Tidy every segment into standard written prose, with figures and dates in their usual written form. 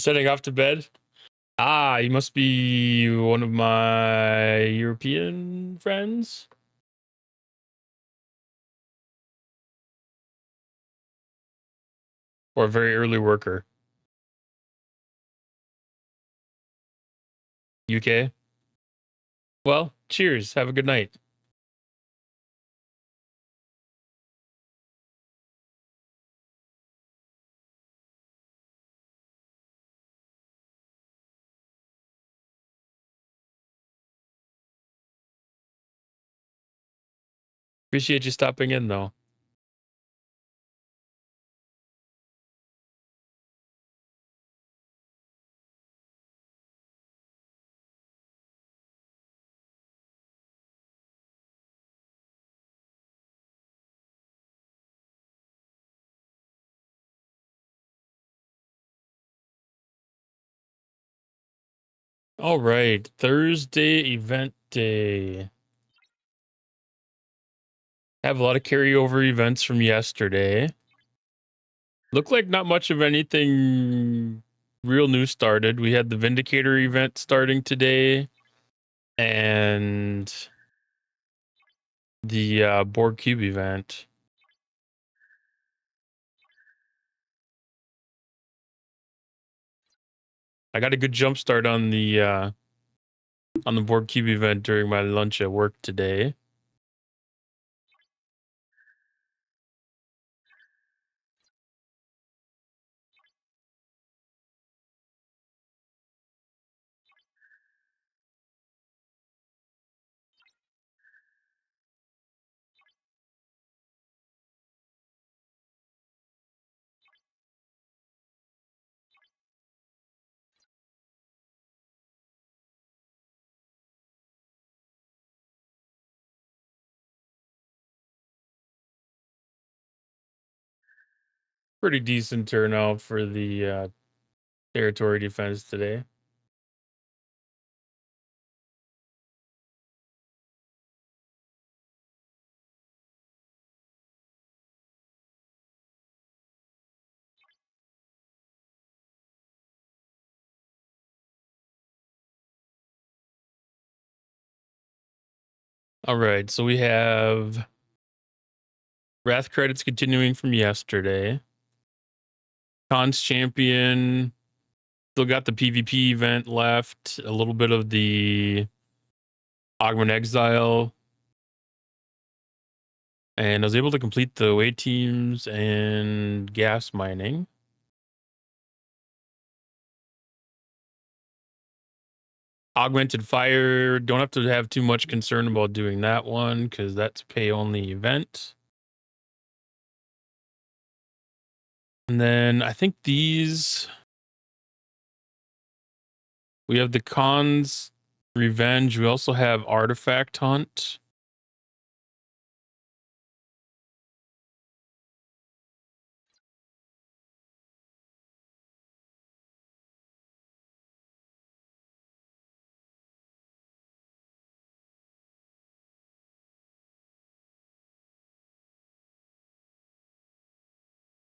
Setting off to bed? Ah, you must be one of my European friends. Or a very early worker. UK? Well, cheers. Have a good night. Appreciate you stopping in, though. All right, Thursday event day. Have a lot of carryover events from yesterday. Look like not much of anything real new started. We had the Vindicator event starting today, and the Borg Cube event. I got a good jump start on the Borg Cube event during my lunch at work today. Pretty decent turnout for the territory defense today. All right, so we have Wrath credits continuing from yesterday. Khan's champion still got the PvP event left. A little bit of the Augment Exile. And I was able to complete the away teams and gas mining. Augmented Fire, don't have to have too much concern about doing that one because that's pay only event. And then I think these, we have the Khan's Revenge. We also have Artifact Hunt.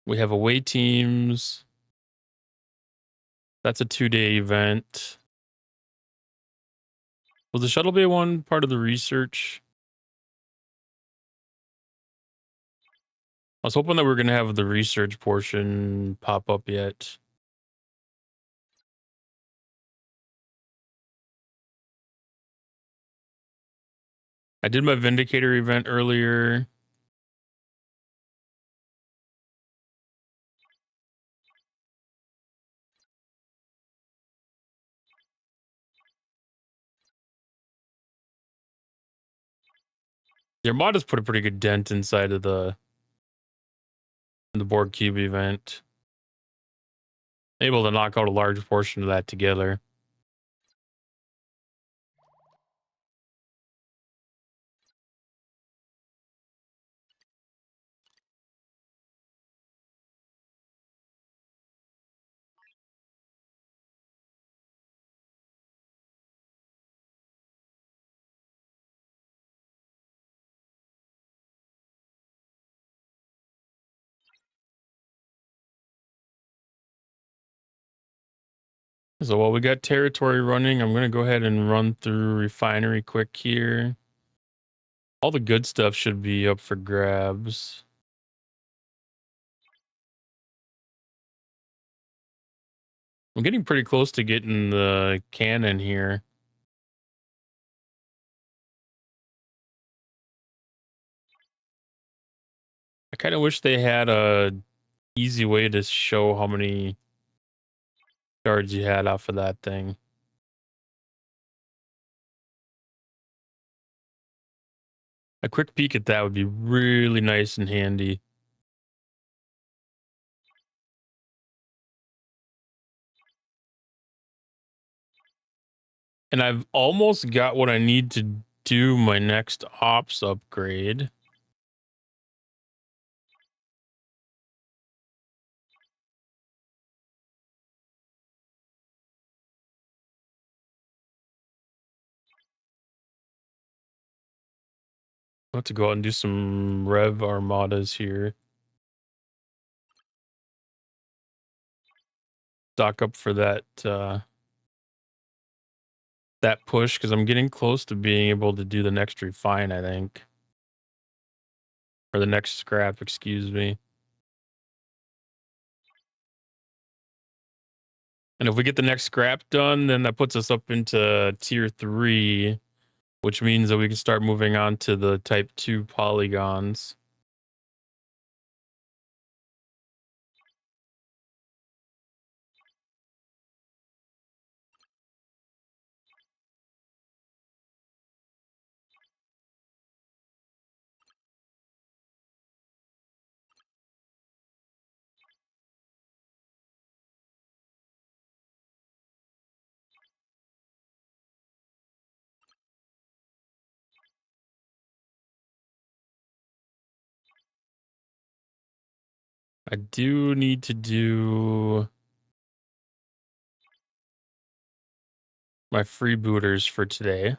We have away teams. That's a 2-day event. Was the Shuttle Bay one part of the research? I was hoping that we are going to have the research portion pop up yet. I did my Vindicator event earlier. The Armada's put a pretty good dent inside of the Borg Cube event. Able to knock out a large portion of that together. So while we got territory running, I'm going to go ahead and run through refinery quick here. All the good stuff should be up for grabs. I'm getting pretty close to getting the cannon here. I kind of wish they had a easy way to show how many shards you had off of that thing. A quick peek at that would be really nice and handy. And I've almost got what I need to do my next ops upgrade. I'll have to go out and do some rev armadas here. Stock up for that that push, because I'm getting close to being able to do the next refine, I think. Or the next scrap, excuse me. And if we get the next scrap done, then that puts us up into tier 3, which means that we can start moving on to the type 2 polygons. I do need to do my freebooters for today.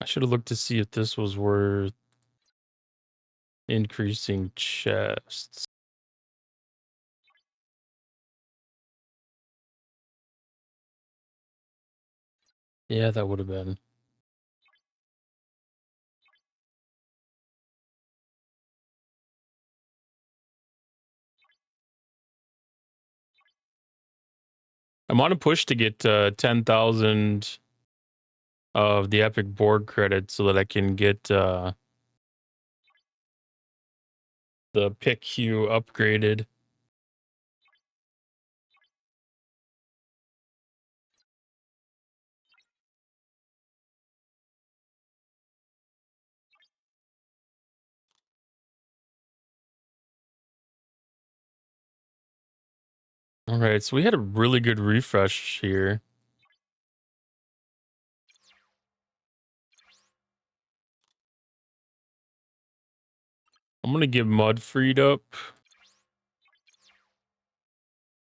I should have looked to see if this was worth increasing chests. Yeah, that would have been. I'm on a push to get 10,000 of the Epic board credit so that I can get the pick hue upgraded. All right, so we had a really good refresh here. I'm gonna get mud freed up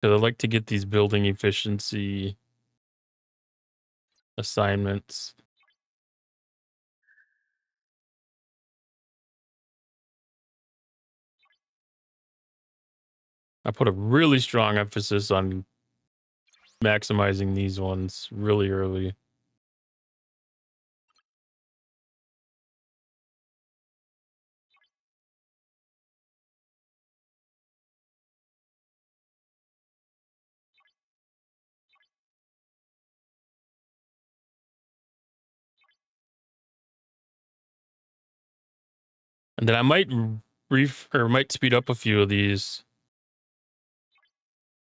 because I like to get these building efficiency assignments. I put a really strong emphasis on maximizing these ones really early. And then I might might speed up a few of these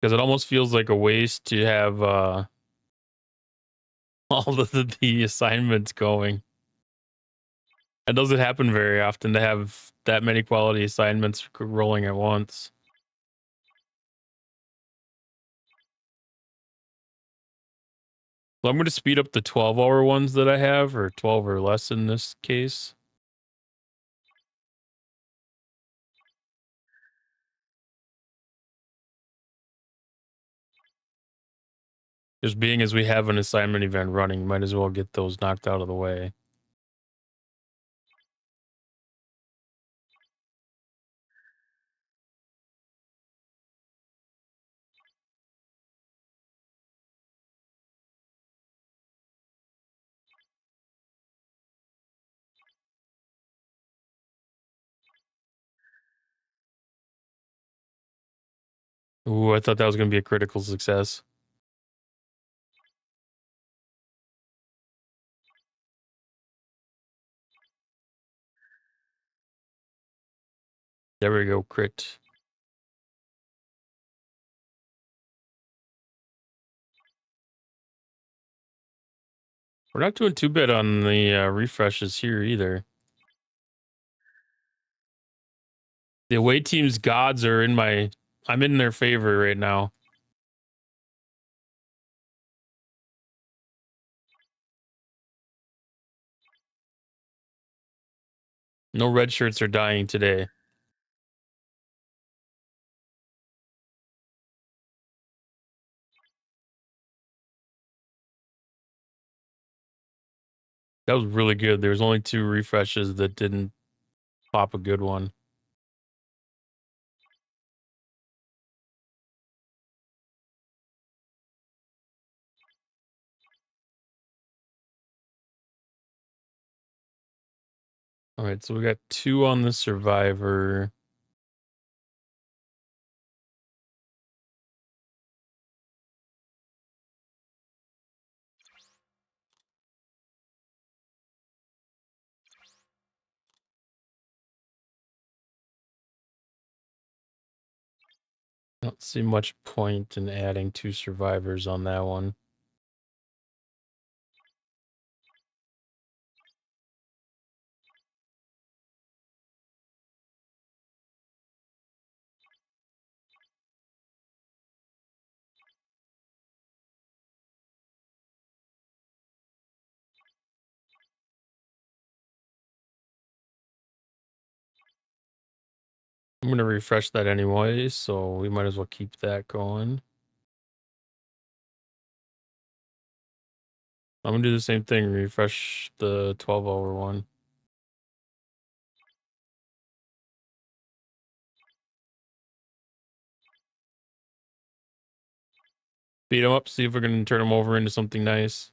because it almost feels like a waste to have all the assignments going. It doesn't happen very often to have that many quality assignments rolling at once. So I'm going to speed up the 12-hour ones that I have, or 12 or less in this case. Just being as we have an assignment event running, might as well get those knocked out of the way. Ooh, I thought that was going to be a critical success. There we go, crit. We're not doing too bad on the refreshes here either. The away team's gods are I'm in their favor right now. No red shirts are dying today. That was really good. There was only 2 refreshes that didn't pop a good one. All right, so we got 2 on the survivor. I don't see much point in adding 2 survivors on that one. I'm going to refresh that anyway, so we might as well keep that going. I'm going to do the same thing, refresh the 12-hour one. Beat them up, see if we're going to turn them over into something nice.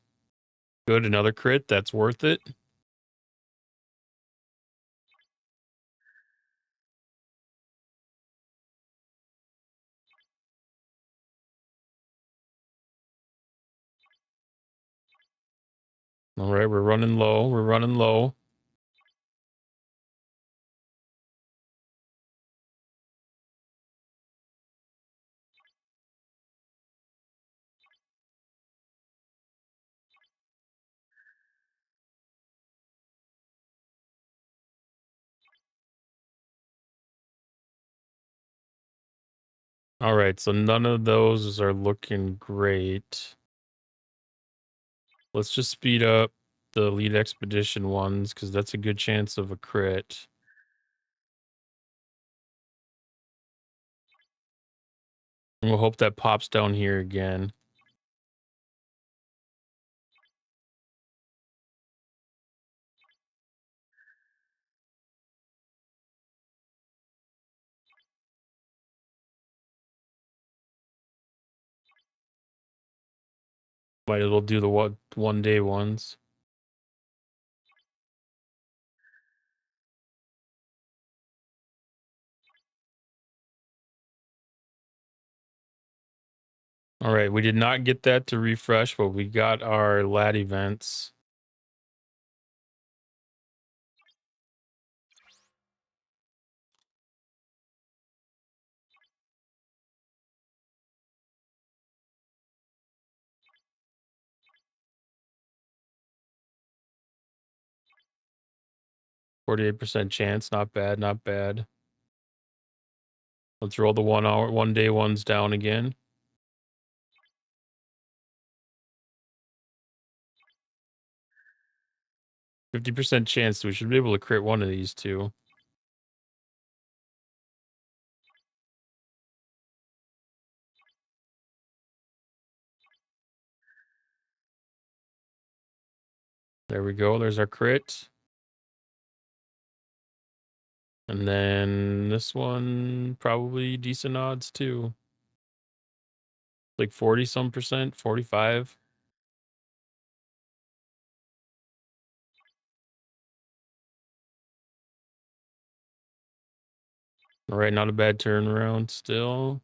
Good, another crit, that's worth it. All right, we're running low. We're running low. All right, so none of those are looking great. Let's just speed up the lead expedition ones because that's a good chance of a crit. And we'll hope that pops down here again. Might as well do the 1-day ones. All right, we did not get that to refresh, but we got our lat events. 48% chance. Not bad, not bad. Let's roll the 1 hour, 1 day ones down again. %50 chance. We should be able to crit one of these two. There we go. There's our crit. And then this one, probably decent odds too. Like 40 some percent, 45. All right, not a bad turnaround still.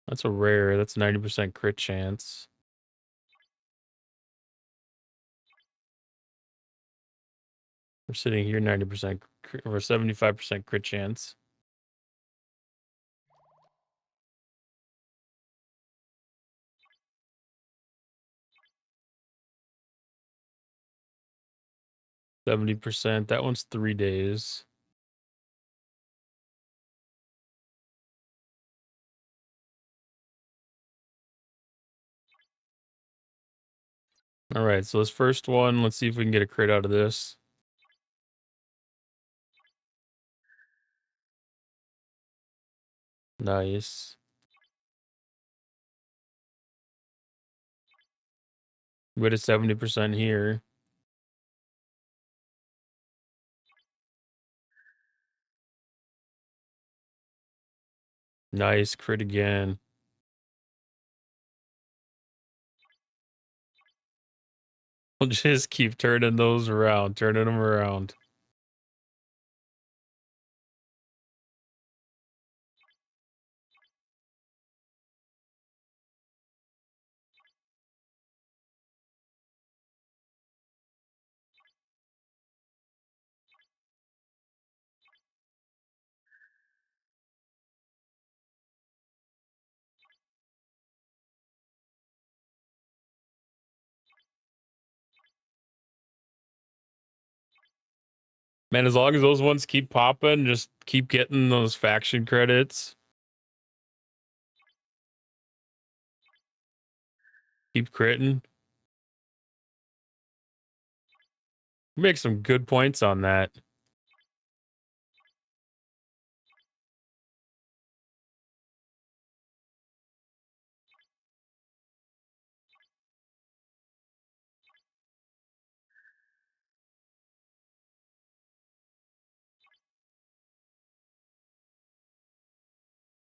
That's a rare. That's 90% crit chance. We're sitting here 90% or 75% crit chance. %70%. That one's 3 days. All right, so this first one, let's see if we can get a crit out of this. Nice. We got a 70% here. Nice crit again. We'll just keep turning those around, turning them around. Man, as long as those ones keep popping, just keep getting those faction credits. Keep critting. Make some good points on that.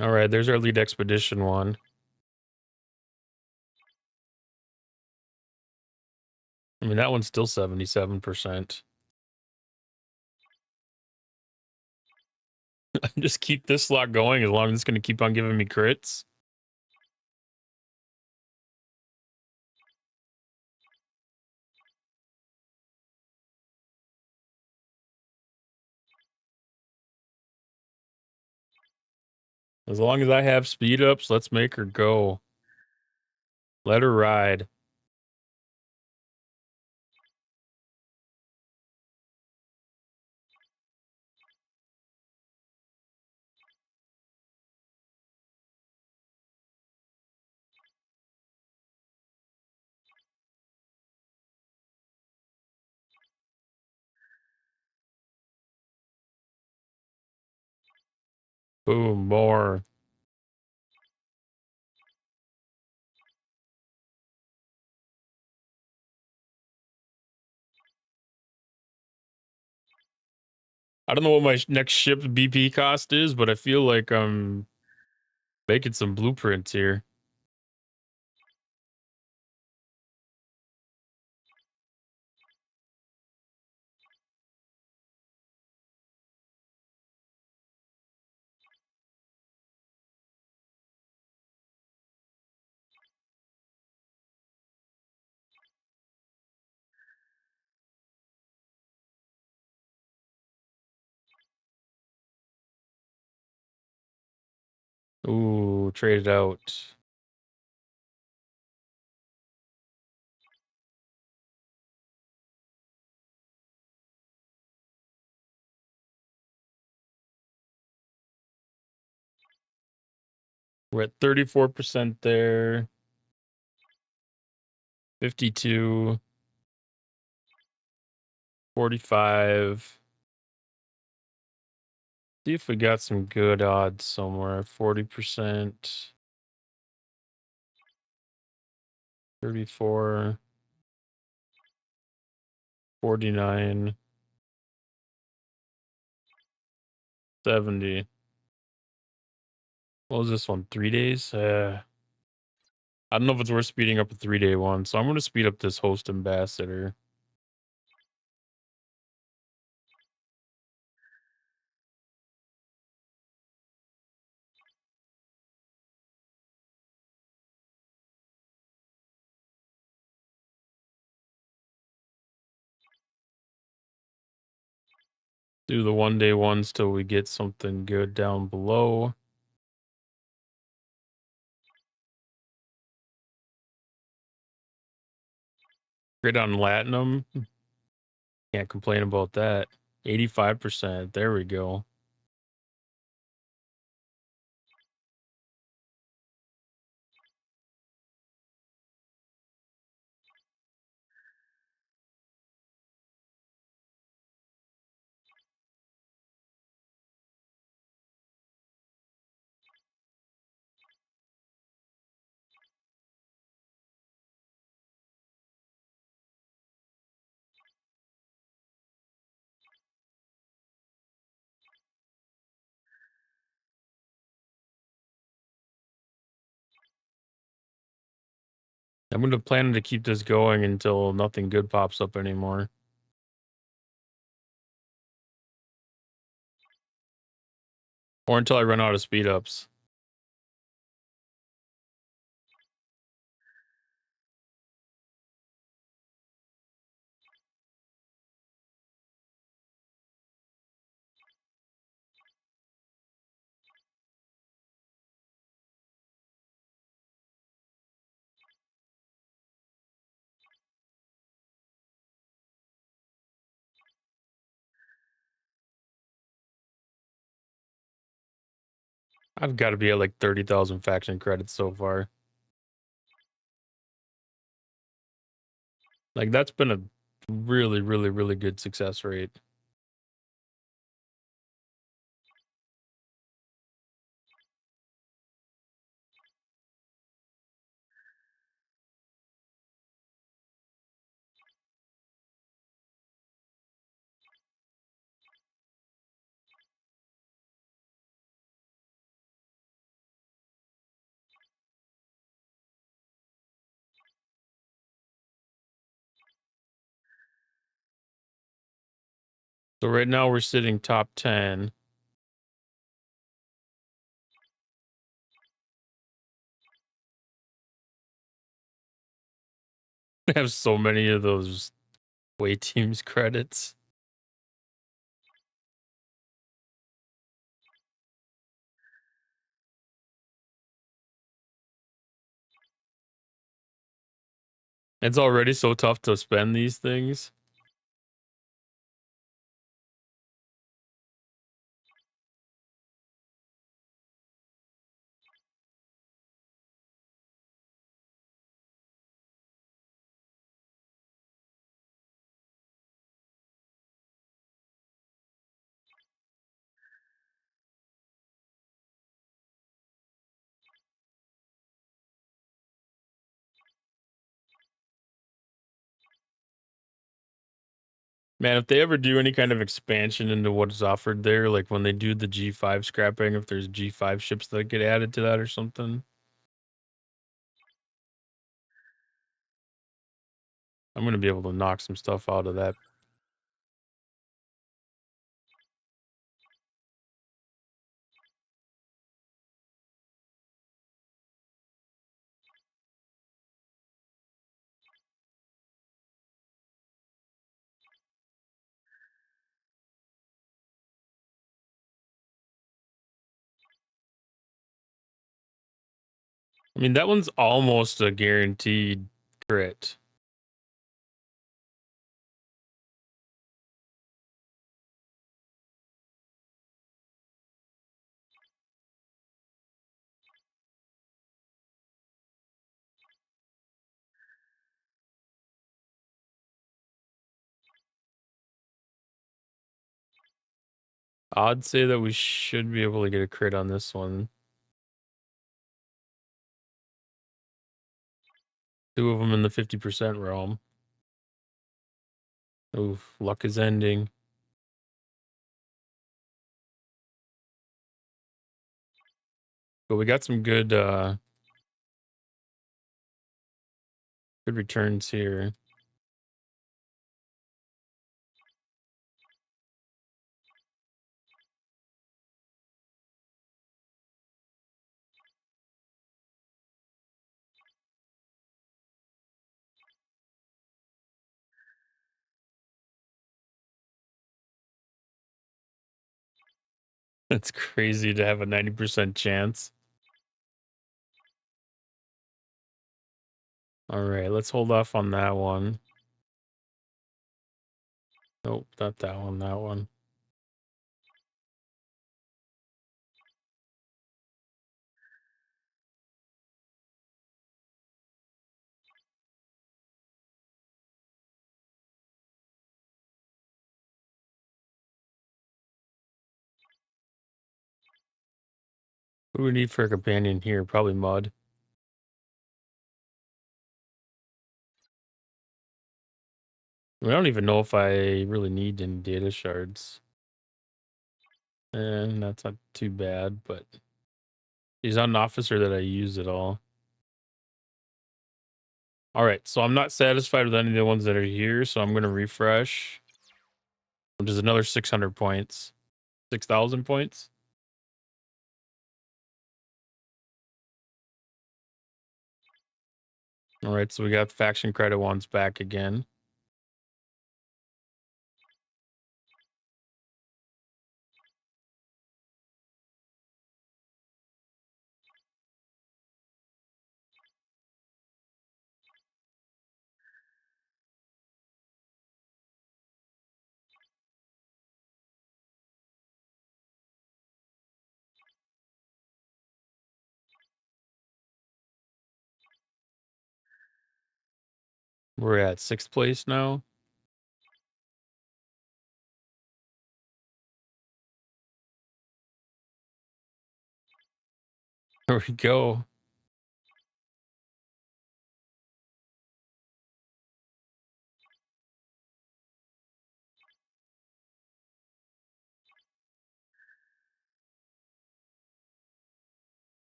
All right, there's our lead expedition one. I mean, that one's still 77%. Just keep this slot going as long as it's going to keep on giving me crits. As long as I have speed ups, let's make her go. Let her ride. Boom, more. I don't know what my next ship's BP cost is, but I feel like I'm making some blueprints here. Ooh, trade it out. We're at 34% there. 52. 45. See if we got some good odds somewhere. 40%. 34. 49. 70. What was this one? 3 days? I don't know if it's worth speeding up a 3-day one, so I'm going to speed up this host ambassador. Do the 1-day ones till we get something good down below. Great on Latinum. Can't complain about that. 85%. There we go. I'm going to plan to keep this going until nothing good pops up anymore. Or until I run out of speed ups. I've got to be at like 30,000 faction credits so far. Like, that's been a really, really, really good success rate. So right now we're sitting top 10. We have so many of those Way Teams credits. It's already so tough to spend these things. Man, if they ever do any kind of expansion into what is offered there, like when they do the G5 scrapping, if there's G5 ships that get added to that or something, I'm going to be able to knock some stuff out of that. I mean, that one's almost a guaranteed crit. I'd say that we should be able to get a crit on this one. Two of them in the 50% realm. Oof, luck is ending. But we got some good good returns here. It's crazy to have a 90% chance. All right, let's hold off on that one. Nope, not that one, that one. What do we need for a companion here? Probably mud. I don't even know if I really need any data shards. And that's not too bad, but he's not an officer that I use at all. All right, so I'm not satisfied with any of the ones that are here, so I'm going to refresh. Which is another 600 points. 6,000 points. All right, so we got faction credit ones back again. We're at 6th place now. There we go.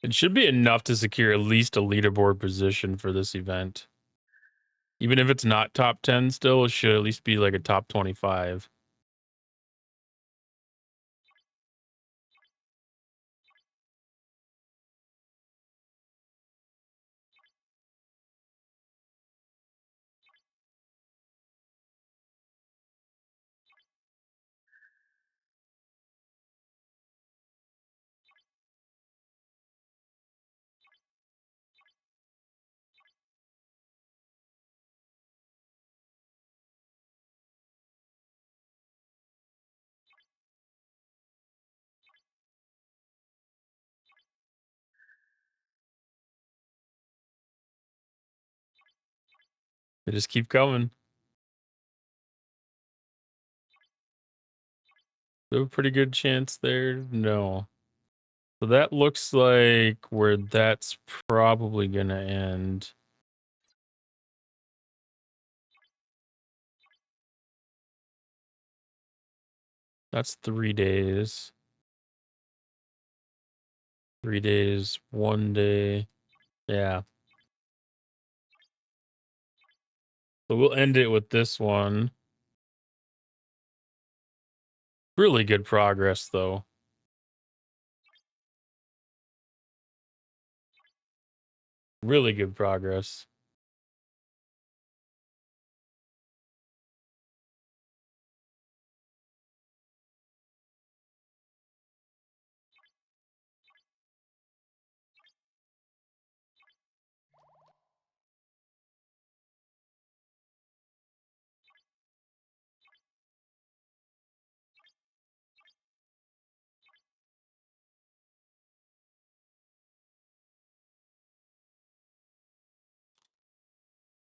It should be enough to secure at least a leaderboard position for this event. Even if it's not top 10 still, it should at least be like a top 25. They just keep coming. They have a pretty good chance there. No. So that looks like where that's probably going to end. That's 3 days. 3 days, 1 day. Yeah. So we'll end it with this one. Really good progress, though. Really good progress.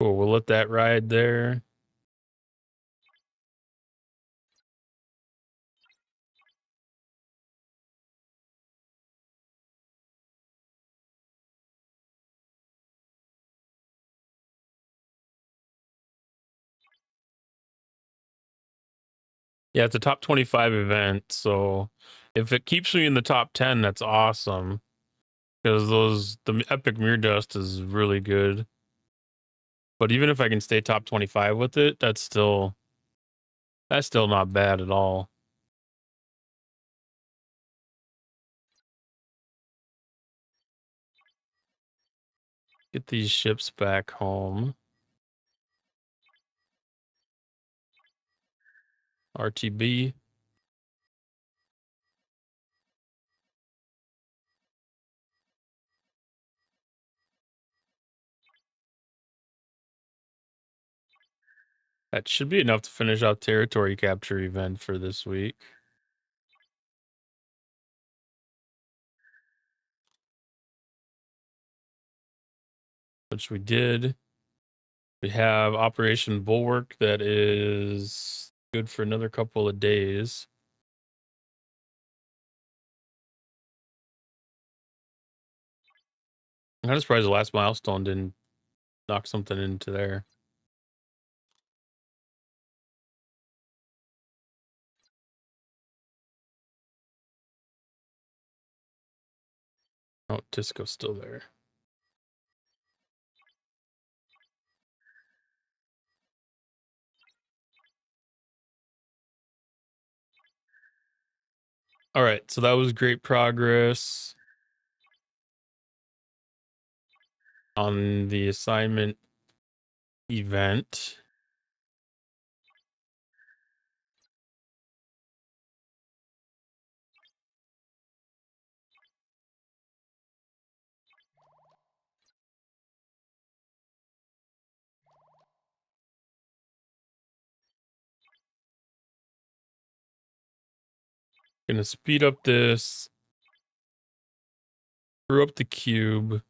Cool. We'll let that ride there. Yeah, it's a top 25 event, so if it keeps me in the top 10, that's awesome. Because the Epic Mirror Dust is really good. But even if I can stay top 25 with it, that's still not bad at all. Get these ships back home. RTB. That should be enough to finish out territory capture event for this week. Which we did. We have Operation Bulwark that is good for another couple of days. I'm kind of surprised the last milestone didn't knock something into there. Oh, Tisco's still there. All right, so that was great progress on the assignment event. Gonna speed up this. Screw up the cube.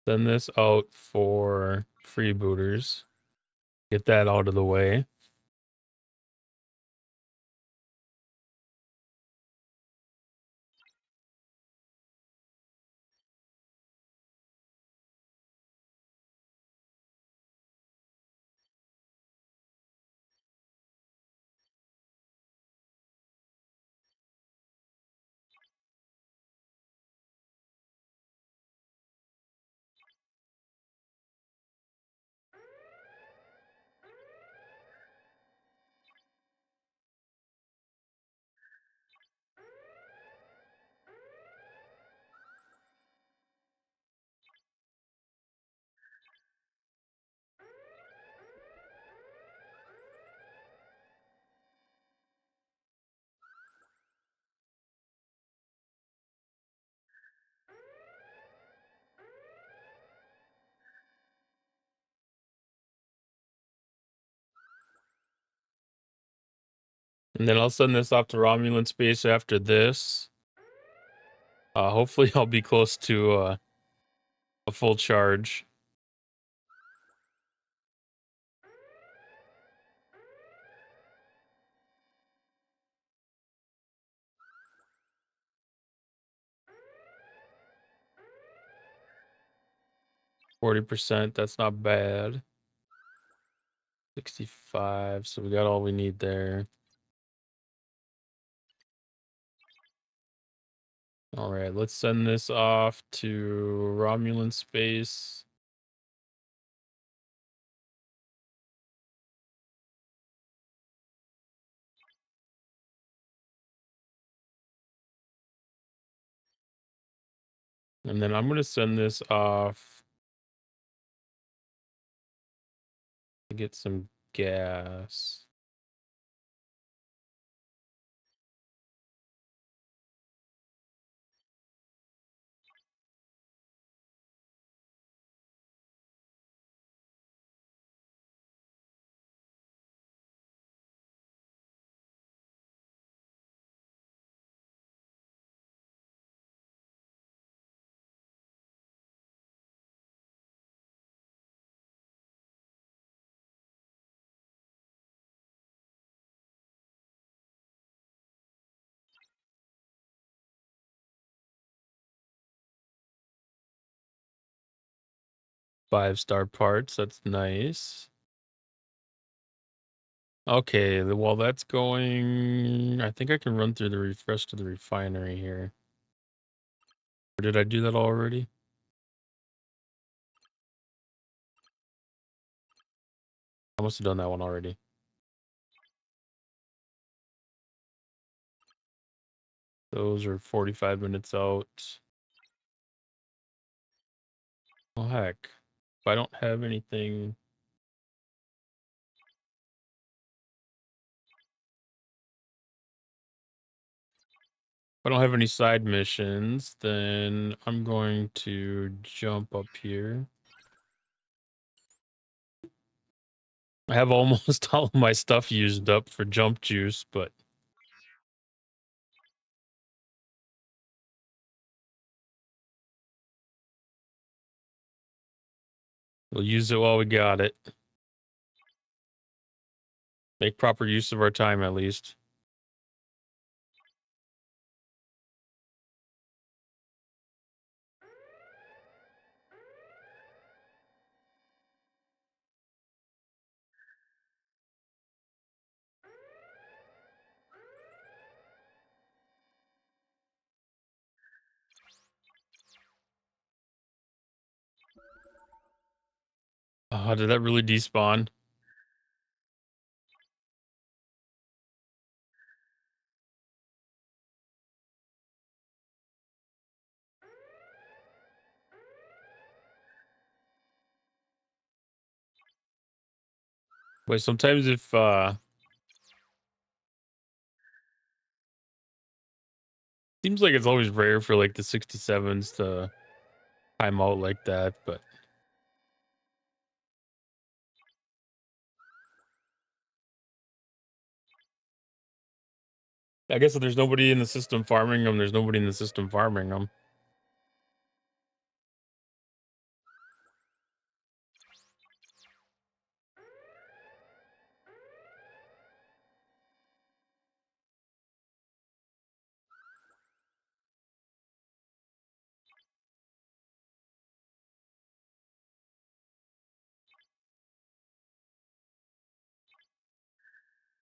Send this out for freebooters. Get that out of the way. And then I'll send this off to Romulan space after this. Hopefully I'll be close to a full charge. %, that's not bad. 65, so we got all we need there. All right, let's send this off to Romulan space. And then I'm going to send this off to get some gas. 5-star parts. That's nice. Okay, while that's going, I think I can run through the refresh to the refinery here. Or did I do that already? I must have done that one already. Those are 45 minutes out. Oh, heck. If I don't have anything... If I don't have any side missions, then I'm going to jump up here. I have almost all of my stuff used up for jump juice, but... we'll use it while we got it. Make proper use of our time, at least. Oh, did that really despawn? Wait, sometimes if, seems like it's always rare for, like, the 67s to time out like that, but... I guess if there's nobody in the system farming them, there's nobody in the system farming them.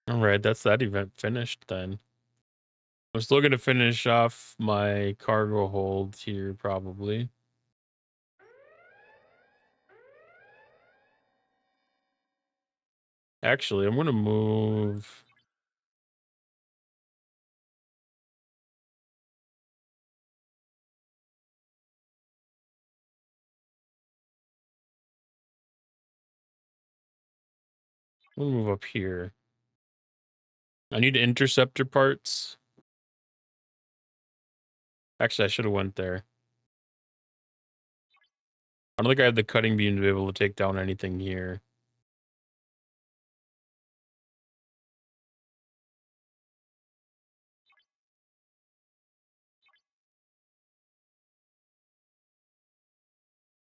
All right, that's that event finished then. I'm still going to finish off my cargo hold here, probably. Actually, I'm going to move... I'm going to move up here. I need interceptor parts. Actually, I should have went there. I don't think I have the cutting beam to be able to take down anything here.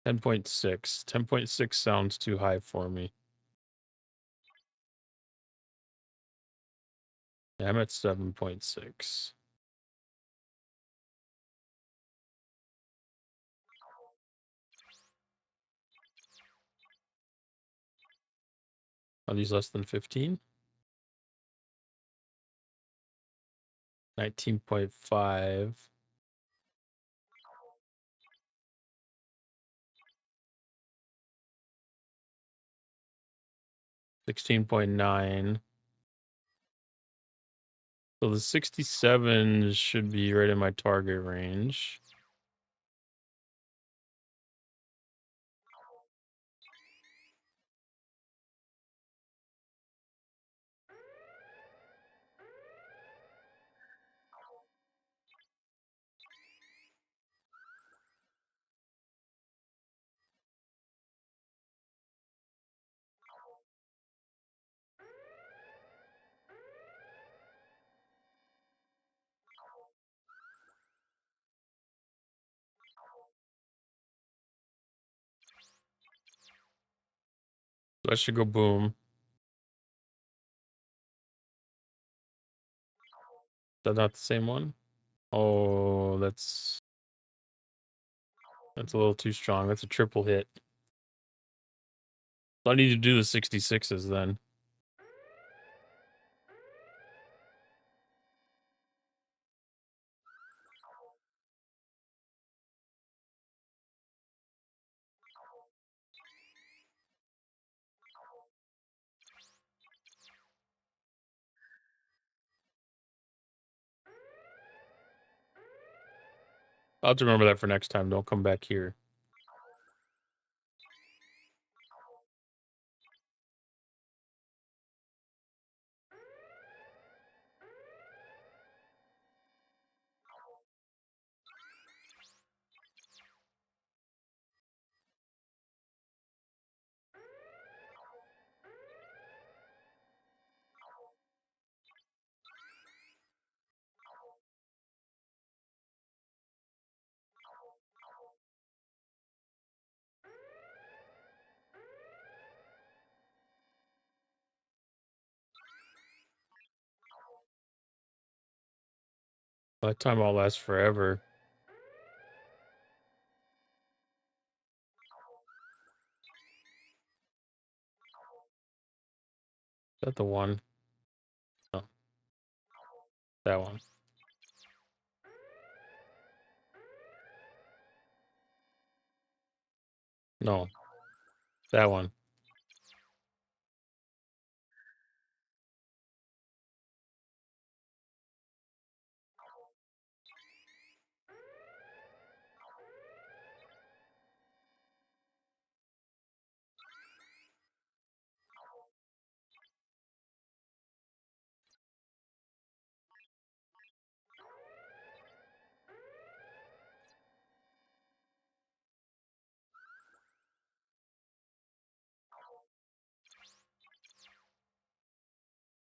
Ten 10.6. 10.6 sounds too high for me. Yeah, I'm at 7.6. Are these less than 15? 19.5. 16.9. So the 67 should be right in my target range. So that should go boom. Is that not the same one? Oh, that's a little too strong. That's a triple hit. So I need to do the 66s then. I'll have to remember that for next time. Don't come back here. That time all lasts forever. Is that the one? No. That one. No. That one.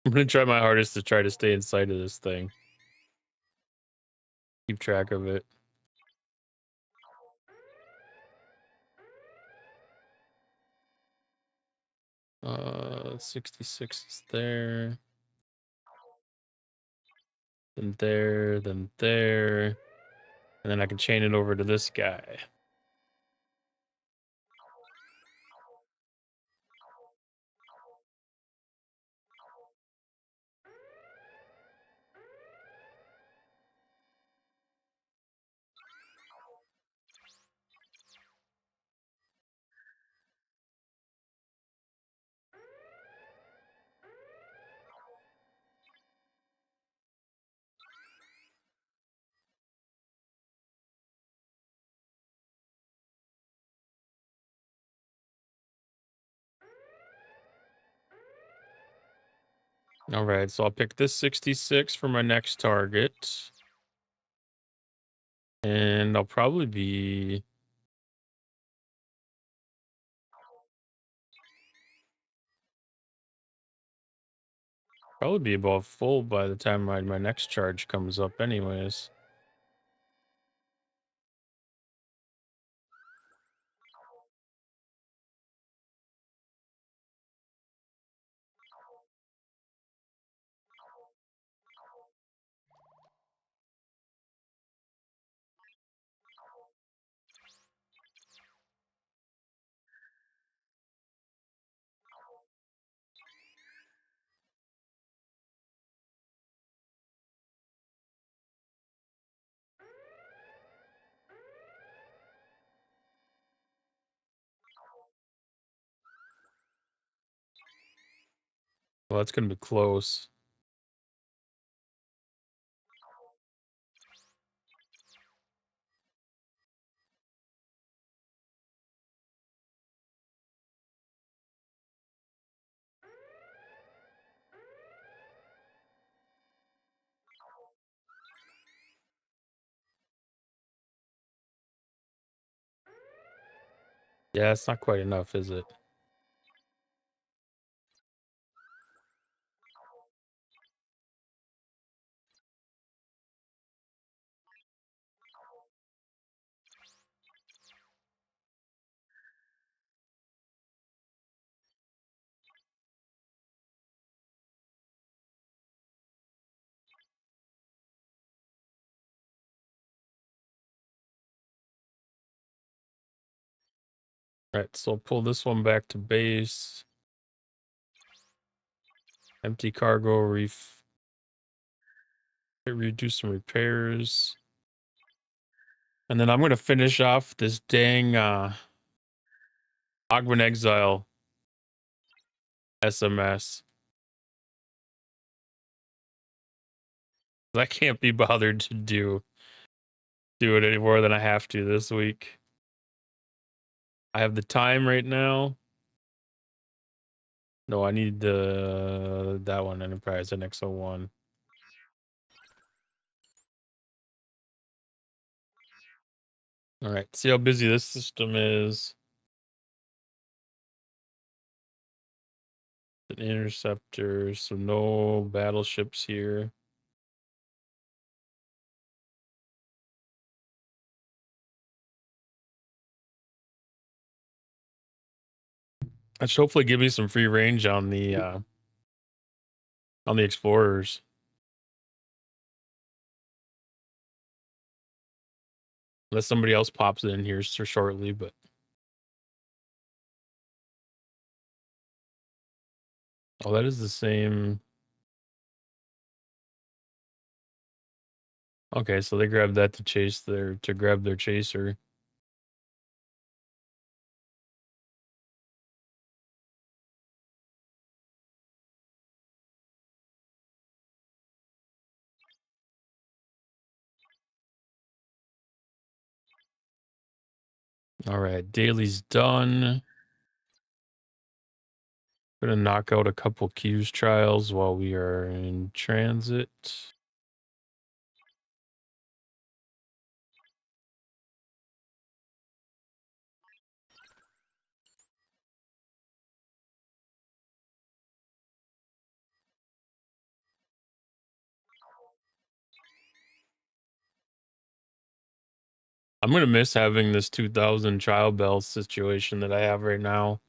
I'm gonna try my hardest to try to stay inside of this thing. Keep track of it. 66 is there. Then there, then there. And then I can chain it over to this guy. All right, so I'll pick this 66 for my next target. And I'll probably be... about full by the time my next charge comes up anyways. Well, that's gonna be close. Yeah, it's not quite enough, is it? Right, so I'll pull this one back to base. Empty cargo, redo some repairs. And then I'm going to finish off this dang Ogwen Exile SMS. I can't be bothered to do it any more than I have to this week. I have the time right now. No, I need that one, Enterprise NX-01. All right, see how busy this system is. An interceptor, so no battleships here. That should hopefully give me some free range on the explorers. Unless somebody else pops in here so shortly, but oh, that is the same. Okay, so they grabbed that to grab their chaser. All right, daily's done. Gonna knock out a couple Q's trials while we are in transit. I'm gonna miss having this 2000 trial bell situation that I have right now.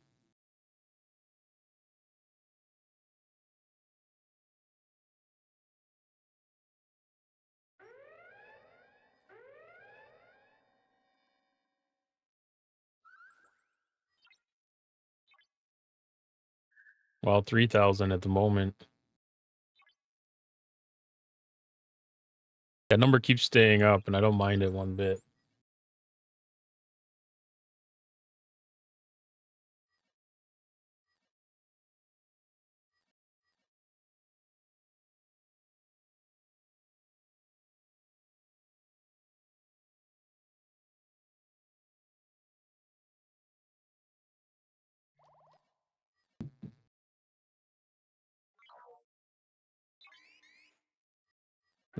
Well, 3000 at the moment. That number keeps staying up, and I don't mind it one bit.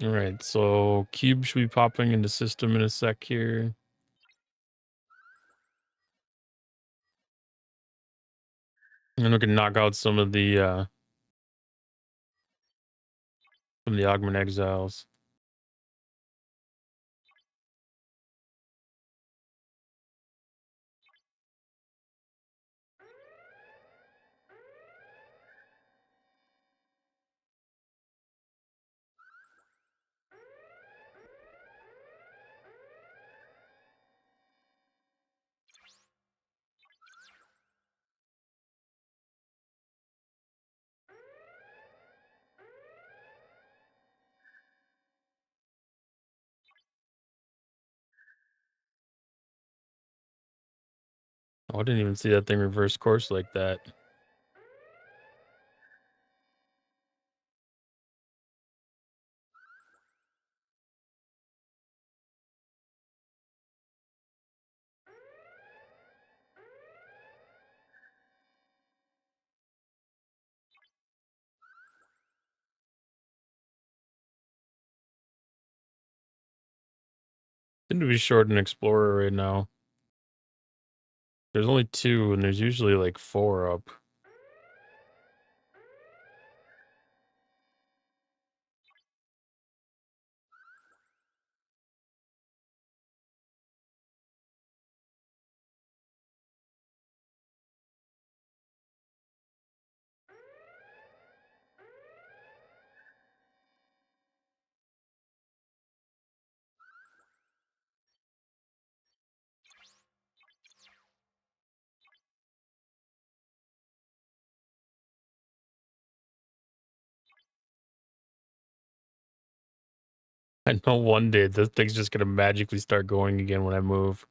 All right, so cube should be popping into system in a sec here. And we can knock out some of the Augment Exiles. Oh, I didn't even see that thing reverse course like that. Seem to be short an Explorer right now. There's only 2, and there's usually like 4 up. I know one day this thing's just gonna magically start going again when I move.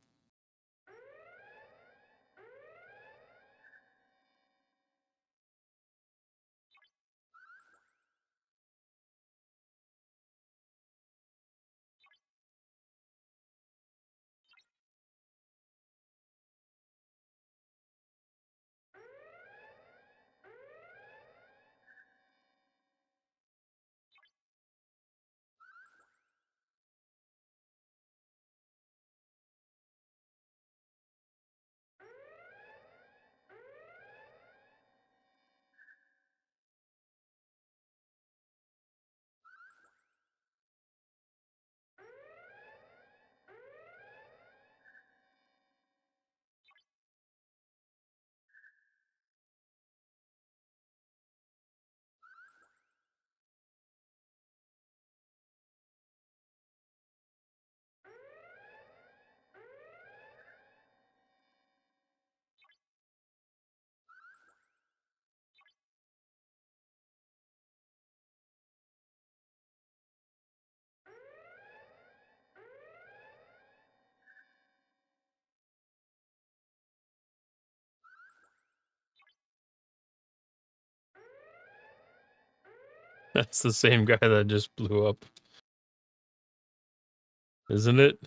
That's the same guy that just blew up, isn't it?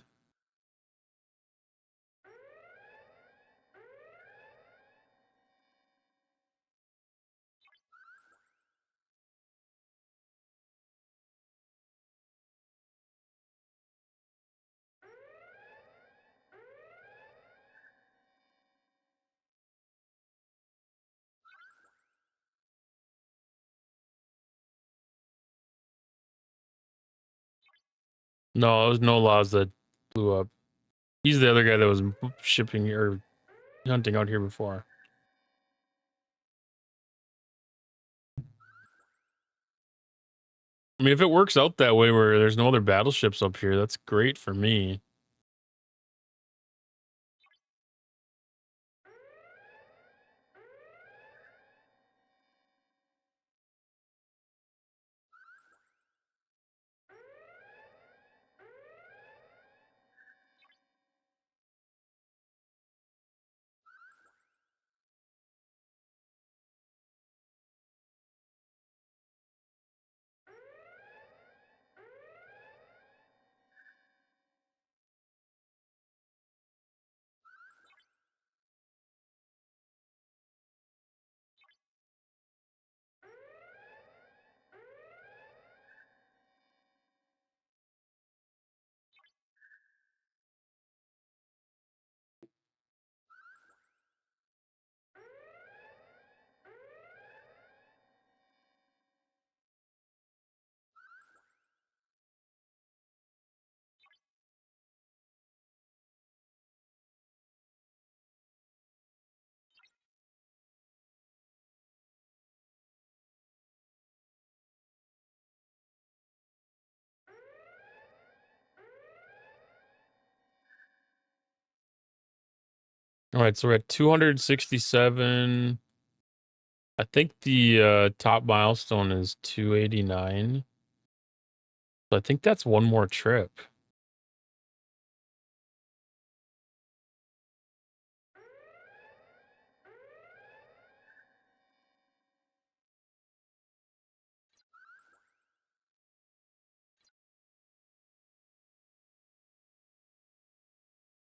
No, it was No Laws that blew up. He's the other guy that was shipping or hunting out here before. I mean, if it works out that way where there's no other battleships up here, that's great for me. All right, so we're at 267. I think the top milestone is 289. So I think that's one more trip.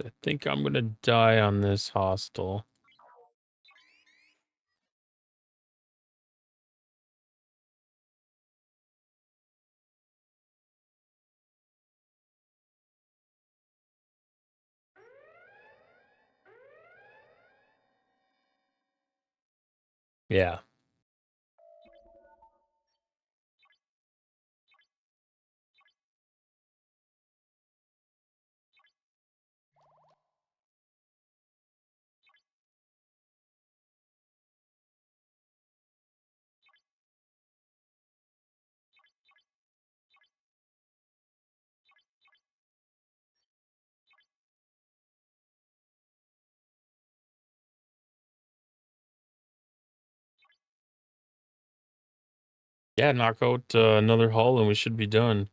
I think I'm gonna die on this hostel. Yeah. Yeah, knock out another hull and we should be done.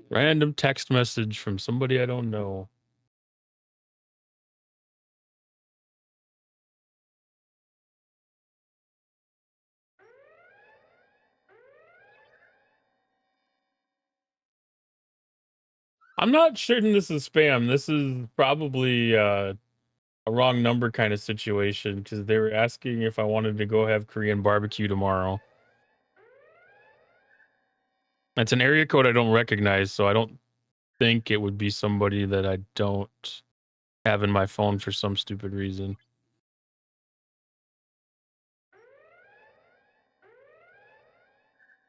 Random text message from somebody I don't know. I'm not certain this is spam. This is probably a wrong number kind of situation because they were asking if I wanted to go have Korean barbecue tomorrow. It's an area code I don't recognize, so I don't think it would be somebody that I don't have in my phone for some stupid reason.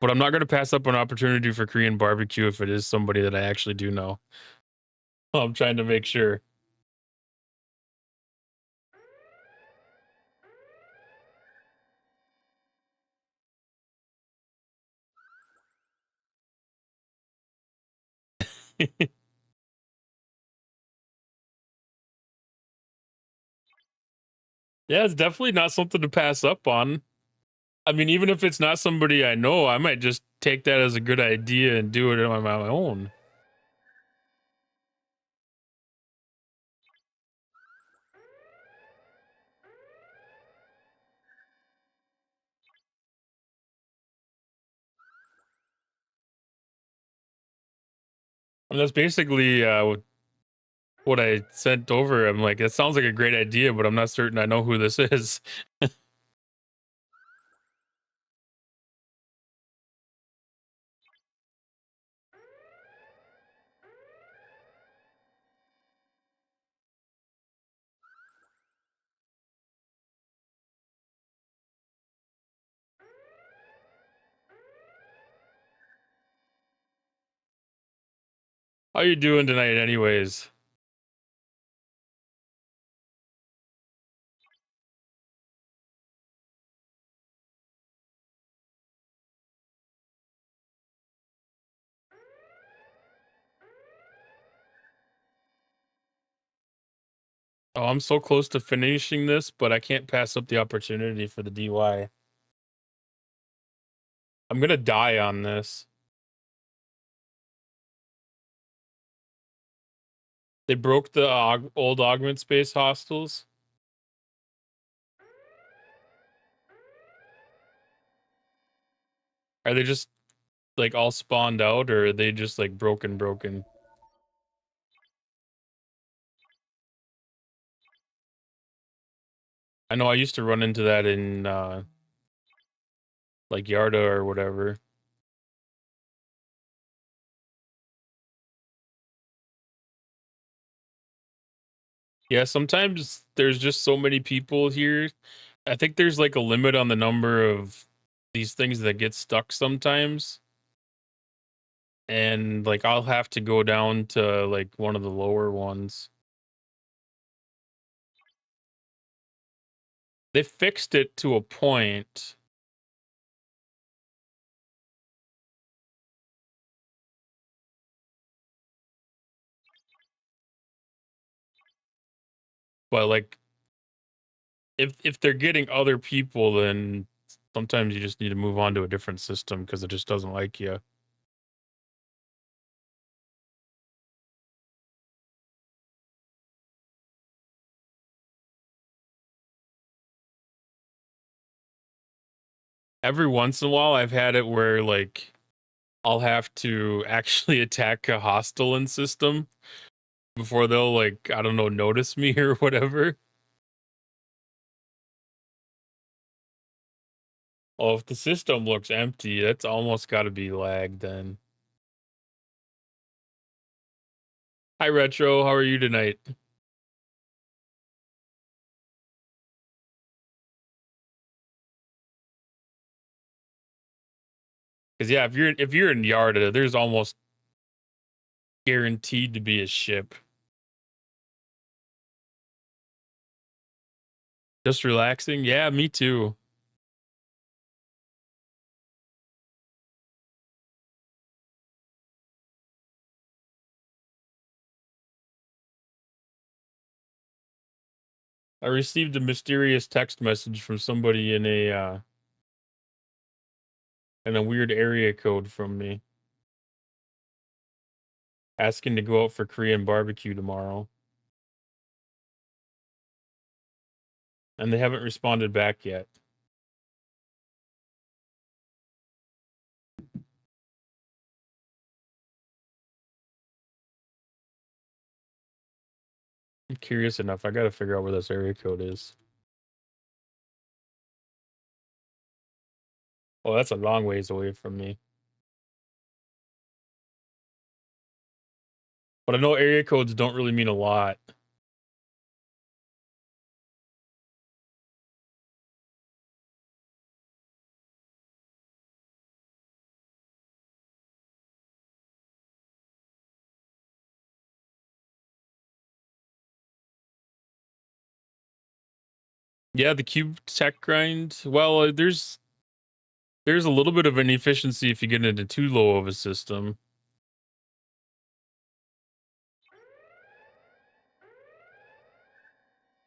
But I'm not going to pass up an opportunity for Korean barbecue if it is somebody that I actually do know. I'm trying to make sure. Yeah, it's definitely not something to pass up on. I mean, even if it's not somebody I know, I might just take that as a good idea and do it on my own. And that's basically what I sent over. I'm like, it sounds like a great idea, but I'm not certain I know who this is. How you doing tonight, anyways? Oh, I'm so close to finishing this, but I can't pass up the opportunity for the DY. I'm gonna die on this. They broke the old augment space hostels. Are they just like all spawned out, or are they just like broken? I know I used to run into that in like Yarda or whatever. Yeah, sometimes there's just so many people here. I think there's like a limit on the number of these things that get stuck sometimes. And like I'll have to go down to like one of the lower ones. They fixed it to a point. But like if they're getting other people, then sometimes you just need to move on to a different system because it just doesn't like you. Every once in a while I've had it where like I'll have to actually attack a hostile in system before they'll like, I don't know, notice me or whatever. Oh, if the system looks empty, that's almost got to be lagged then. Hi Retro, how are you tonight? Because yeah, if you're in Yarda, there's almost guaranteed to be a ship. Just relaxing? Yeah, me too. I received a mysterious text message from somebody in a weird area code from me. asking to go out for Korean barbecue tomorrow. And they haven't responded back yet. I'm curious enough. I gotta figure out where this area code is. Oh, that's a long ways away from me. But I know area codes don't really mean a lot. Yeah, the cube tech grind. Well, there's a little bit of an efficiency if you get into too low of a system.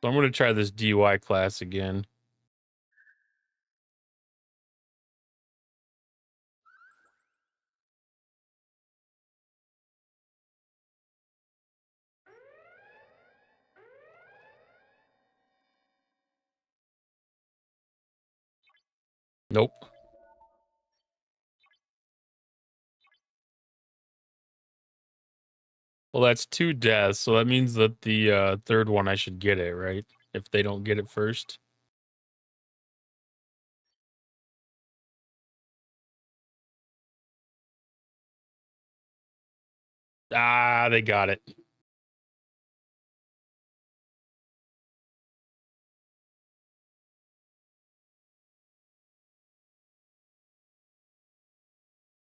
So I'm gonna try this DUI class again. Nope. Well, that's 2 deaths, so that means that the third one I should get it, right? If they don't get it first. Ah, they got it.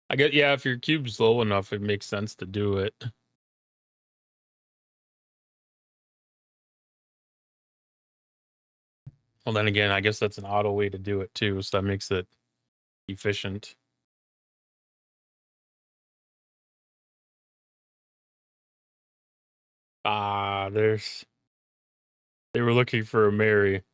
I get, yeah, if your cube's low enough, it makes sense to do it. Well, then again, I guess that's an auto way to do it too, so that makes it efficient. Ah, they were looking for a Mary.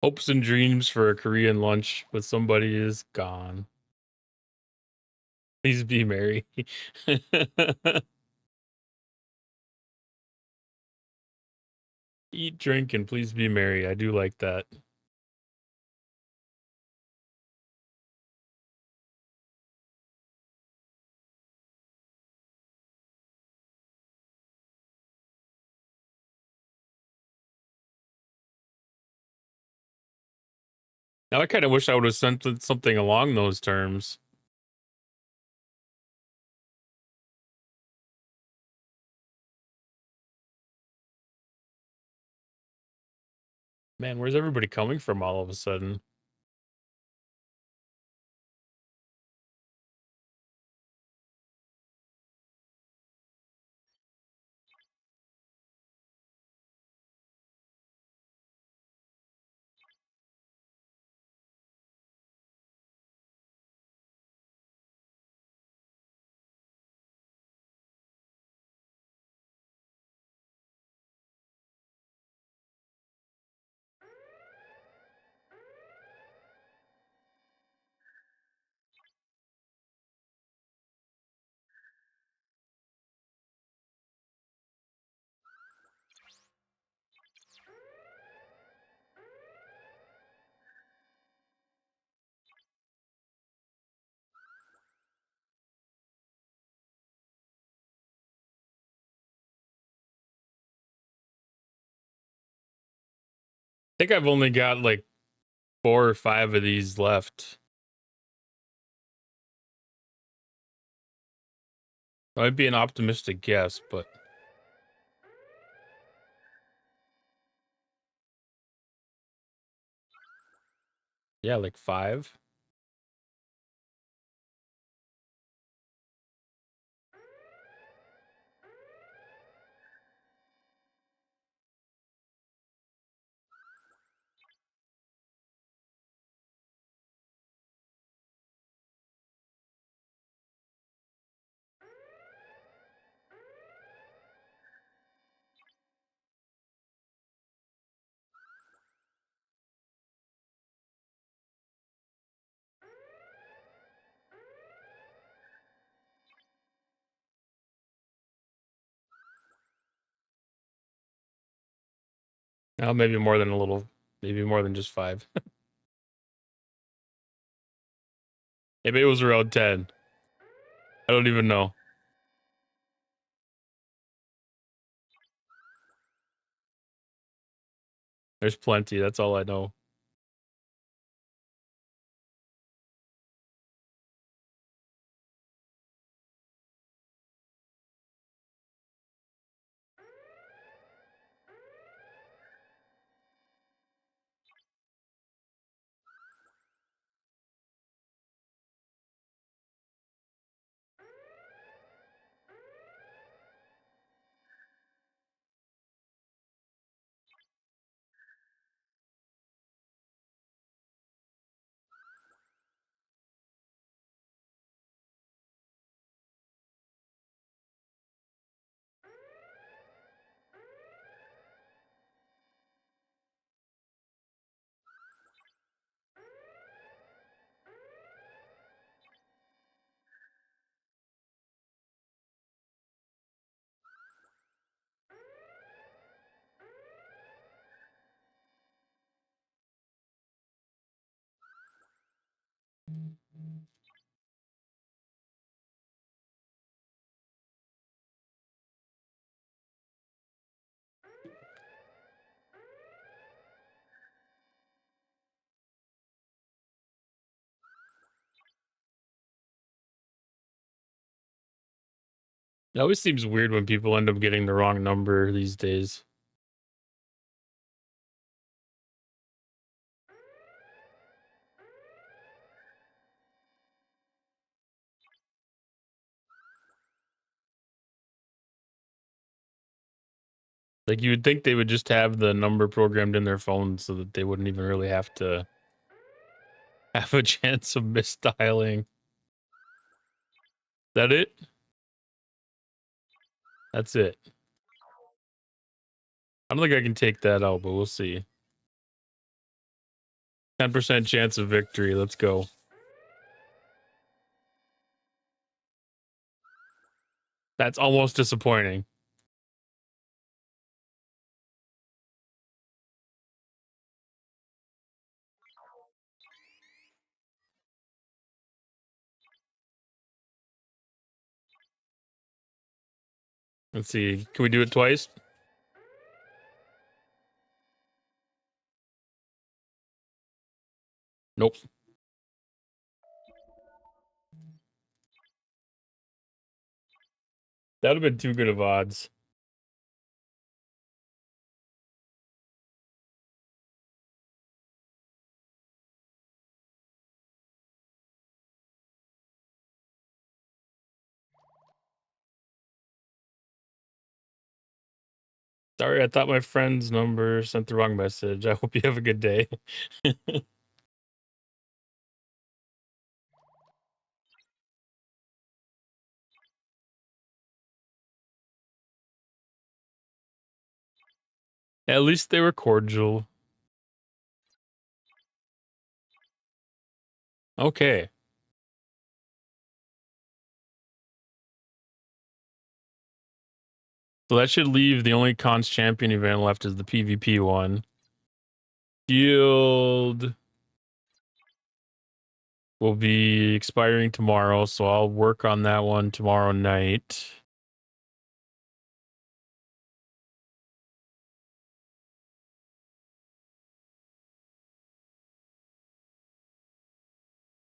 Hopes and dreams for a Korean lunch with somebody is gone. Please be Mary. Eat, drink, and please be merry. I do like that. Now I kind of wish I would have sent something along those terms. Man, where's everybody coming from all of a sudden? think I've only got like 4 or 5 of these left. Might be an optimistic guess, but yeah, like 5. Now maybe more than a little, maybe more than just 5. Maybe it was around 10. I don't even know. There's plenty. That's all I know. It always seems weird when people end up getting the wrong number these days. Like you would think they would just have the number programmed in their phone so that they wouldn't even really have to have a chance of misdialing. That it? That's it. I don't think I can take that out, but we'll see. 10% chance of victory. Let's go. That's almost disappointing. Let's see. Can we do it twice? Nope. That would have been too good of odds. Sorry, I thought my friend's number sent the wrong message. I hope you have a good day. At least they were cordial. Okay. So that should leave the only cons champion event left is the PvP one. Guild will be expiring tomorrow, so I'll work on that one tomorrow night.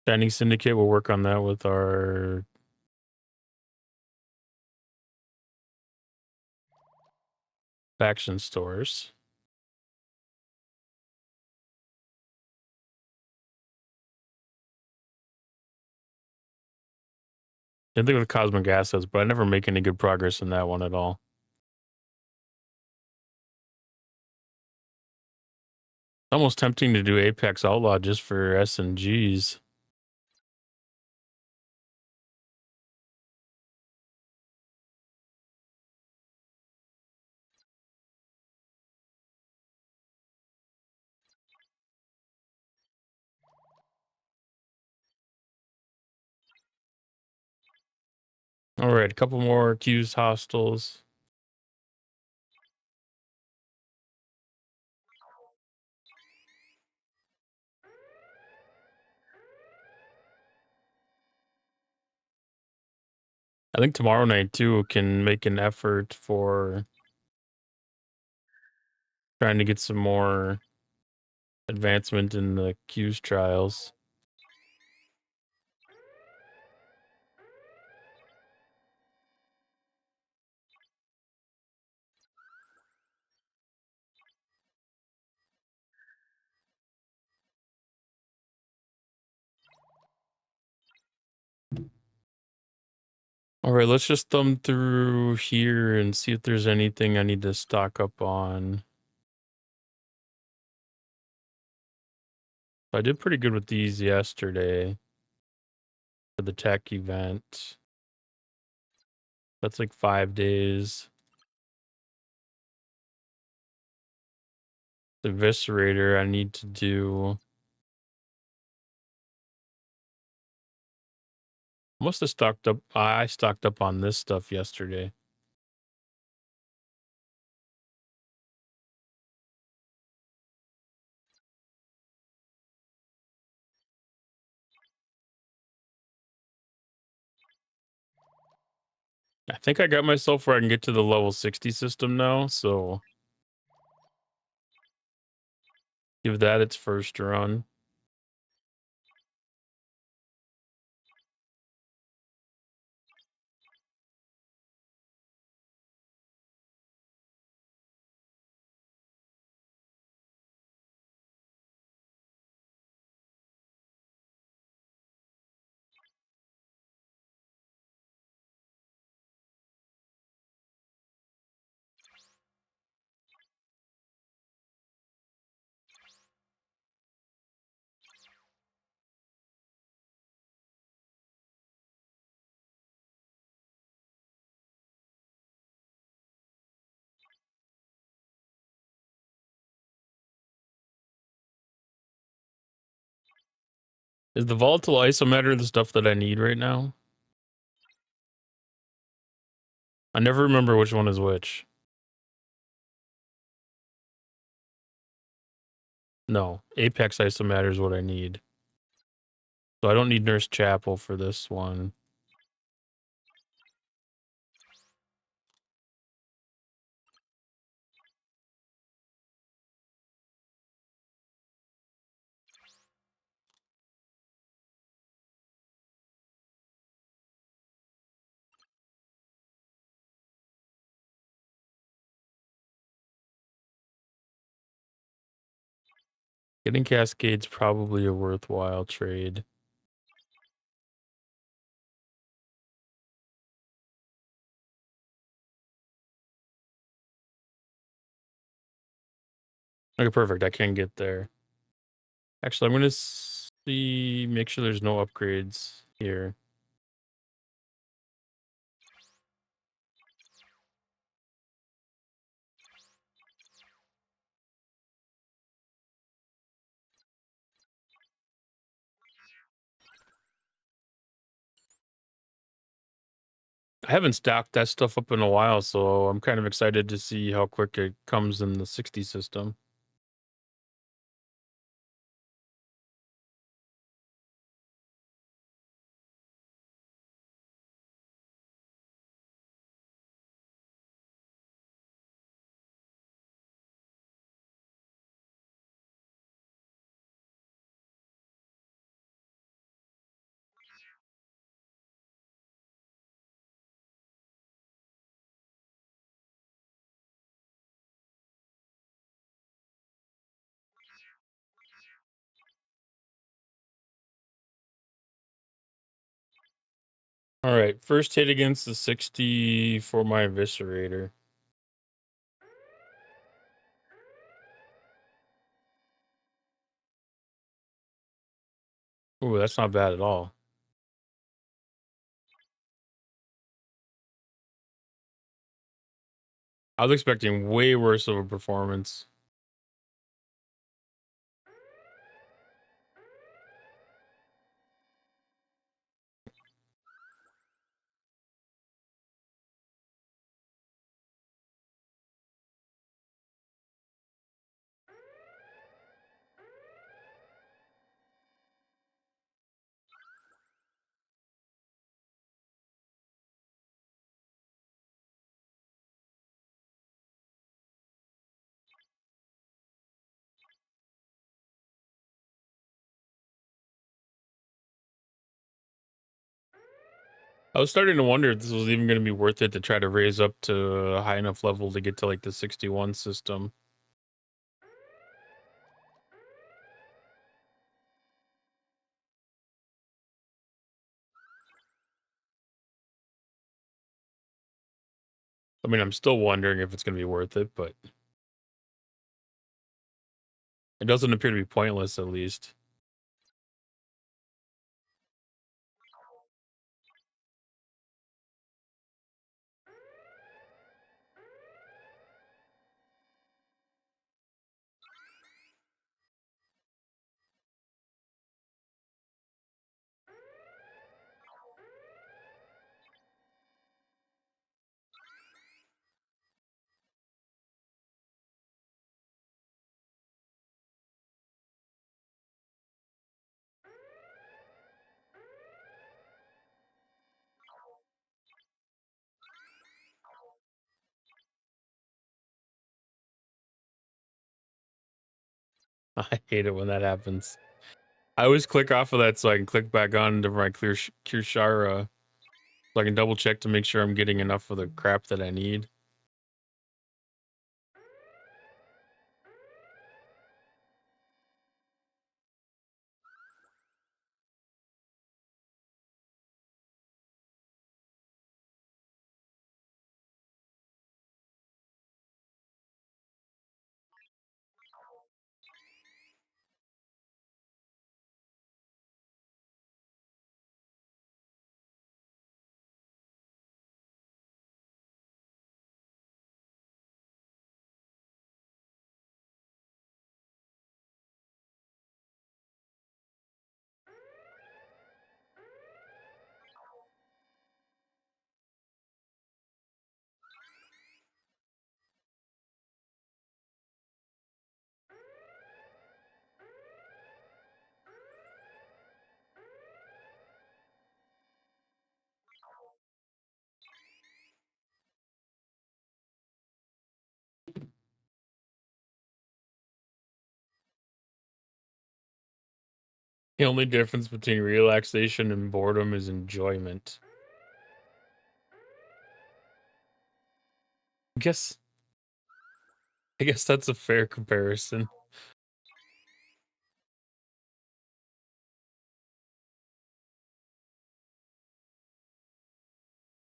Shining Syndicate, we'll work on that with our faction stores. I think with Cosmic Assets, but I never make any good progress in that one at all. Almost tempting to do Apex Outlaw just for SNGs. All right, a couple more accused hostiles. I think tomorrow night too can make an effort for trying to get some more advancement in the accused trials. All right, let's just thumb through here and see if there's anything I need to stock up on. I did pretty good with these yesterday for the tech event. That's like 5 days. The Eviscerator I need to do. Must have stocked up. I stocked up on this stuff yesterday. I think I got myself where I can get to the level 60 system now, so give that its first run. Is the volatile isometer the stuff that I need right now? I never remember which one is which. No, Apex isometer is what I need. So I don't need Nurse Chapel for this one. Getting Cascade's probably a worthwhile trade. Okay, perfect. I can get there. Actually, I'm going to make sure there's no upgrades here. I haven't stocked that stuff up in a while, so I'm kind of excited to see how quick it comes in the 60 system. All right, first hit against the 60 for my Eviscerator. Ooh, that's not bad at all. I was expecting way worse of a performance. I was starting to wonder if this was even going to be worth it to try to raise up to a high enough level to get to like the 61 system. I mean, I'm still wondering if it's going to be worth it, but it doesn't appear to be pointless at least. I hate it when that happens. I always click off of that so I can click back on to my Kirshara so I can double check to make sure I'm getting enough of the crap that I need. The only difference between relaxation and boredom is enjoyment. I guess that's a fair comparison.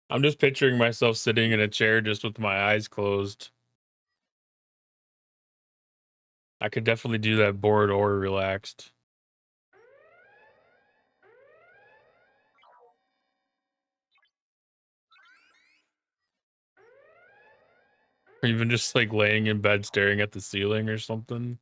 I'm just picturing myself sitting in a chair just with my eyes closed. I could definitely do that bored or relaxed. Or even just like laying in bed staring at the ceiling or something.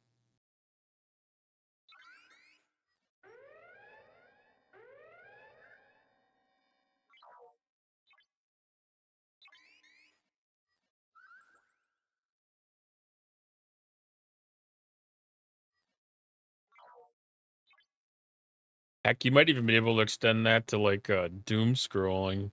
Heck, you might even be able to extend that to like doom scrolling.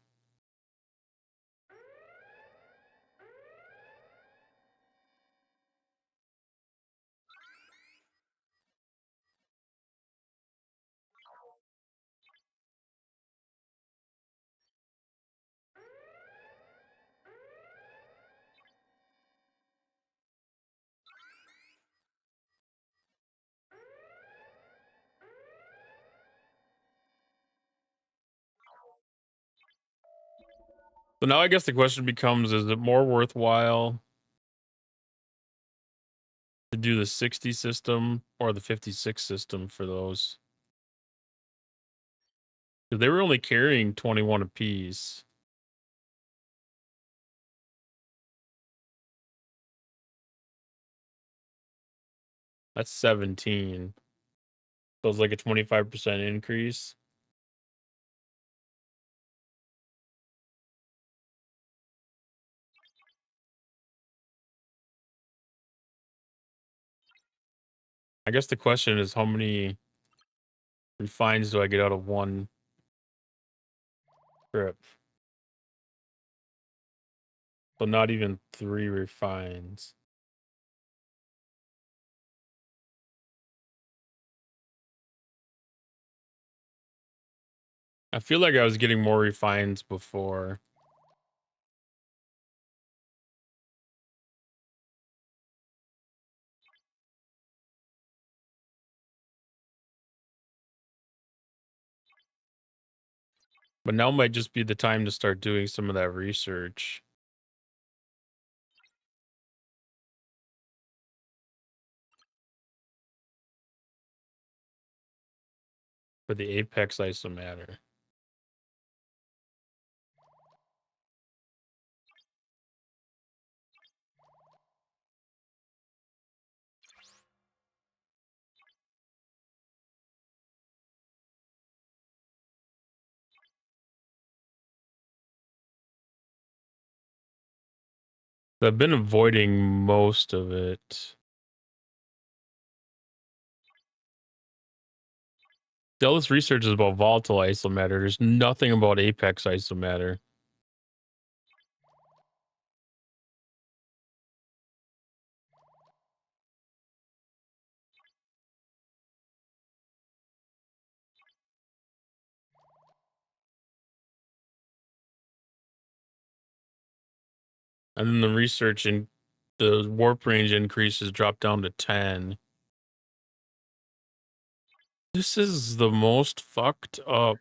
So now I guess the question becomes, is it more worthwhile to do the 60 system or the 56 system for those? Because they were only carrying 21 apiece. That's 17. So it's like a 25% increase. I guess the question is, how many refines do I get out of one trip? So not even 3 refines. I feel like I was getting more refines before. But now might just be the time to start doing some of that research. For the Apex isomatter. I've been avoiding most of it. All this research is about volatile isomatter. There's nothing about Apex isomatter. And then the research in the warp range increases drop down to 10. This is the most fucked up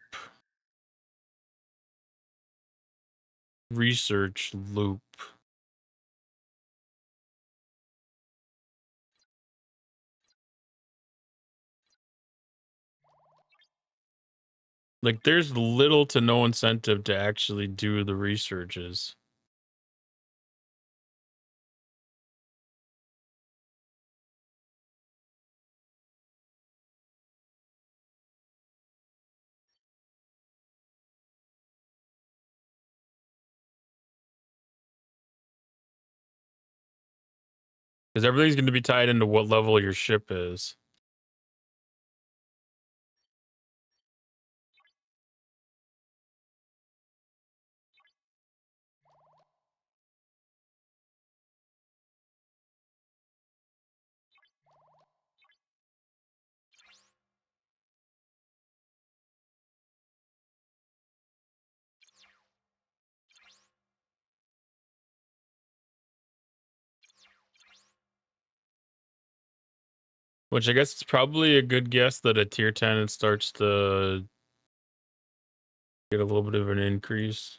research loop. Like, there's little to no incentive to actually do the researches. Because everything's going to be tied into what level your ship is. Which I guess it's probably a good guess that at tier 10 it starts to get a little bit of an increase.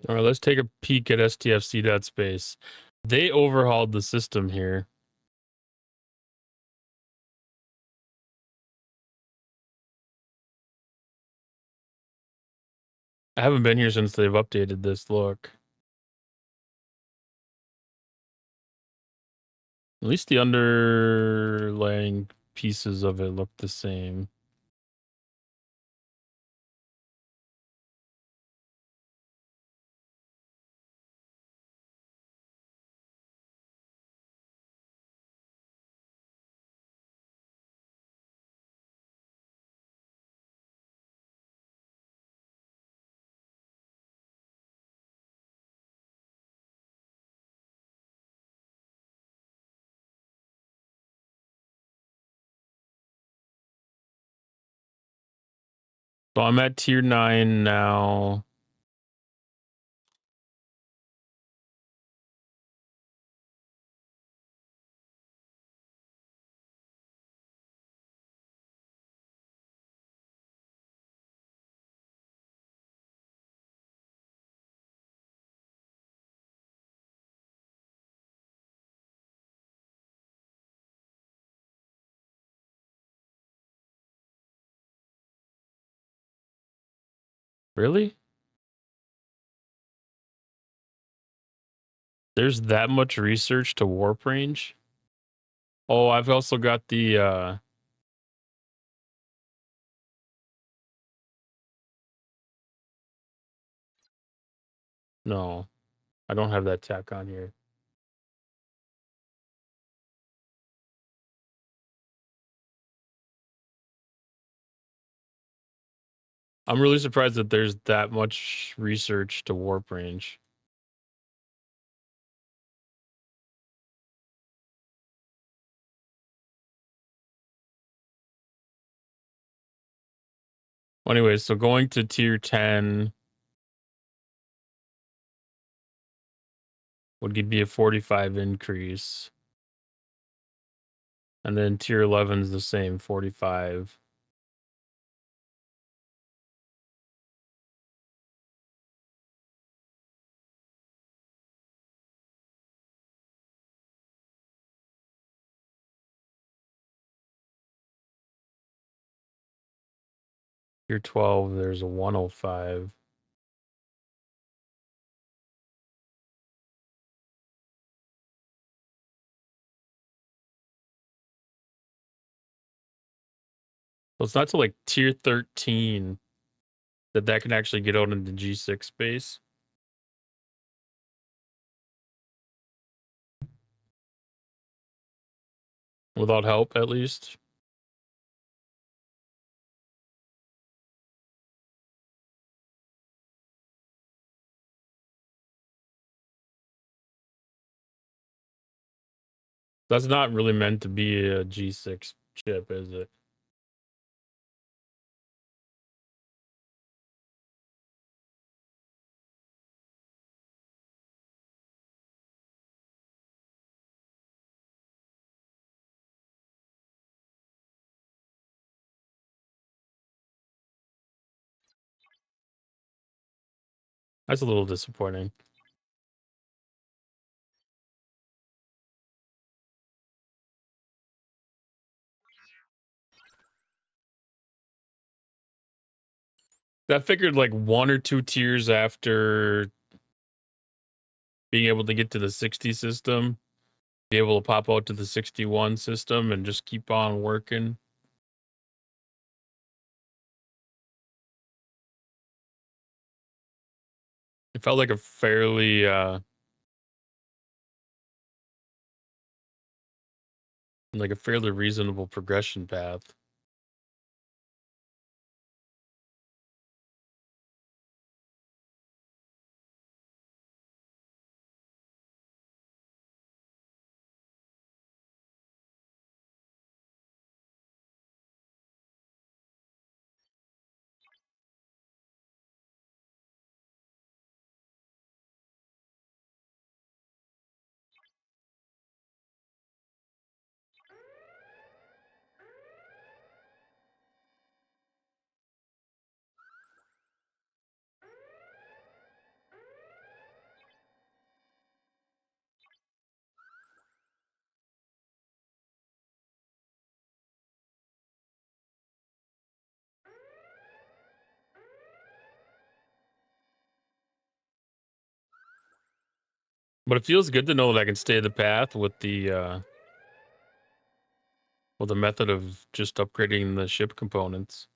All right, let's take a peek at STFC.space. They overhauled the system here. I haven't been here since they've updated this. Look. At least the underlying pieces of it look the same. So I'm at tier 9 now. Really? There's that much research to warp range? Oh, I've also got the no. I don't have that tack on here. I'm really surprised that there's that much research to warp range. Anyways, so going to tier 10 would be a 45 increase. And then tier 11 is the same, 45. Tier 12, there's a 105. So it's not till like tier 13 that can actually get out into G6 space. Without help, at least. That's not really meant to be a G6 chip, is it? That's a little disappointing. That figured like 1 or 2 tiers after being able to get to the 60 system, be able to pop out to the 61 system and just keep on working. It felt like a fairly reasonable progression path. But it feels good to know that I can stay the path with the method of just upgrading the ship components.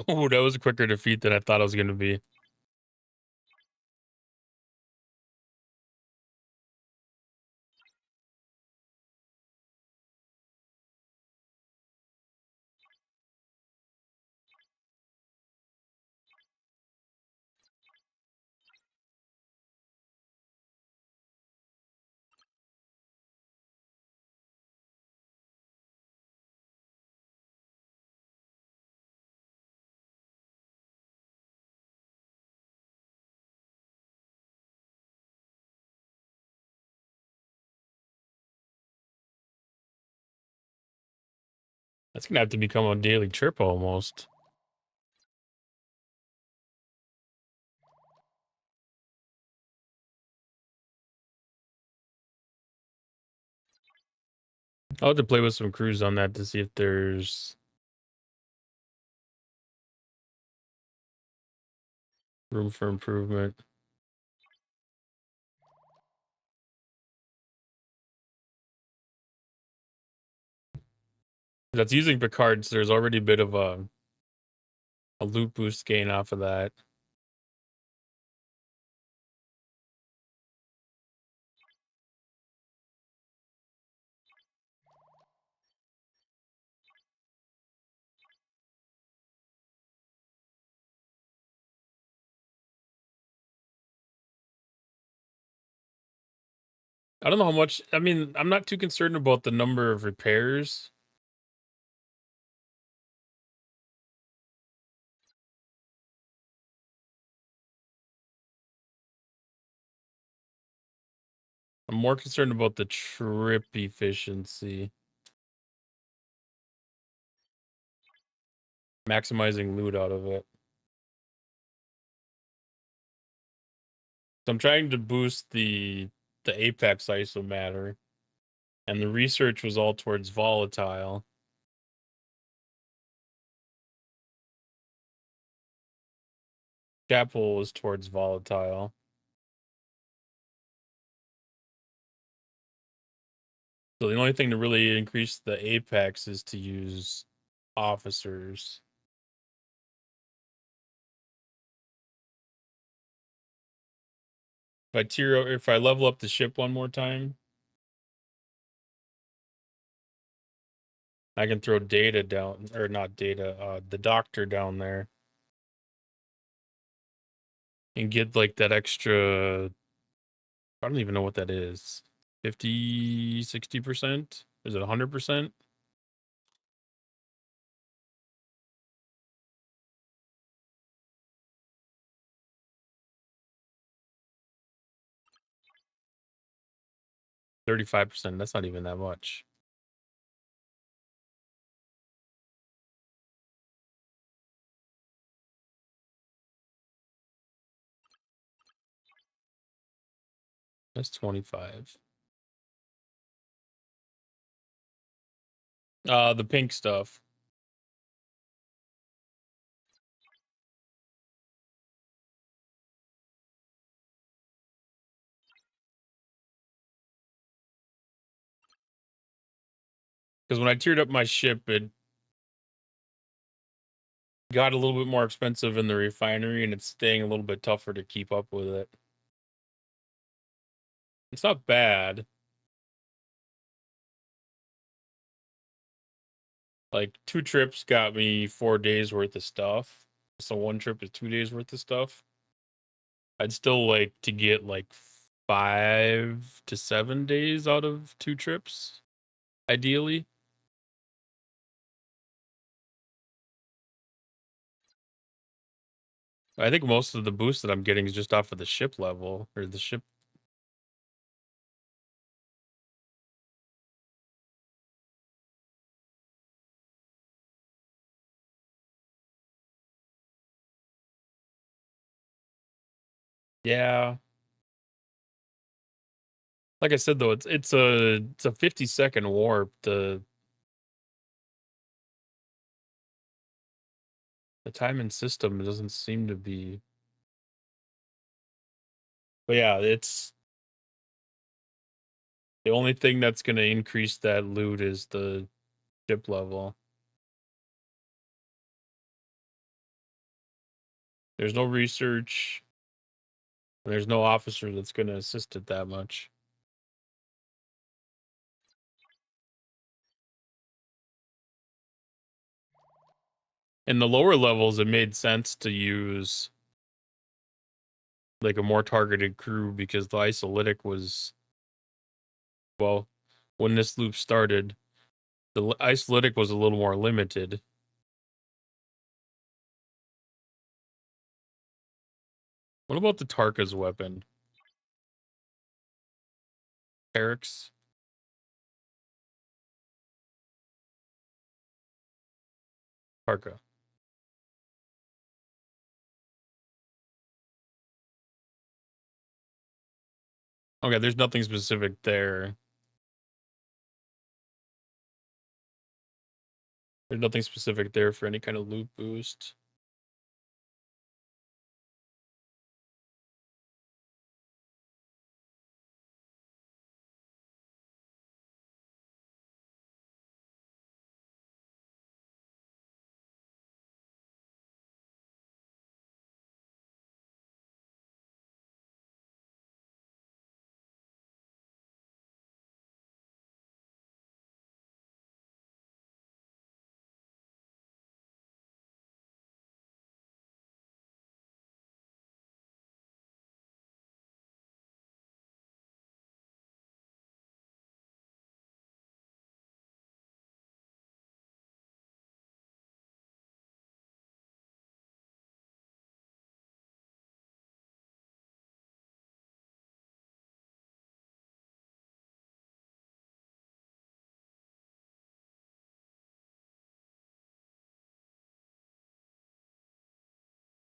Oh, that was a quicker defeat than I thought it was going to be. That's going to have to become a daily trip almost. I'll have to play with some crews on that to see if there's room for improvement. That's using Picard's. There's already a bit of a loot boost gain off of that. I don't know how much. I mean, I'm not too concerned about the number of repairs. I'm more concerned about the trip efficiency, maximizing loot out of it. So I'm trying to boost the Apex isomatter, and the research was all towards volatile. Chapel is towards volatile. So the only thing to really increase the Apex is to use officers. If I level up the ship one more time, I can throw data down, or not data, the doctor down there, and get like that extra. I don't even know what that is. 50, 60%? Is it 100%? %35%. That's not even that much. That's 25. The pink stuff. Because when I tiered up my ship, it got a little bit more expensive in the refinery, and it's staying a little bit tougher to keep up with it. It's not bad. Like 2 trips got me 4 days worth of stuff. So 1 trip is 2 days worth of stuff. I'd still like to get like 5 to 7 days out of 2 trips, ideally. I think most of the boost that I'm getting is just off of the ship level or the ship. Yeah. Like I said though, it's a 50-second warp. The time and system doesn't seem to be. But yeah, it's the only thing that's going to increase that loot is the ship level. There's no research. And there's no officer that's going to assist it that much. In the lower levels, it made sense to use like a more targeted crew because the isolytic was, well, when this loop started, the isolytic was a little more limited. What about the Tarka's weapon? Eric's? Tarka. Okay, there's nothing specific there. There's nothing specific there for any kind of loop boost.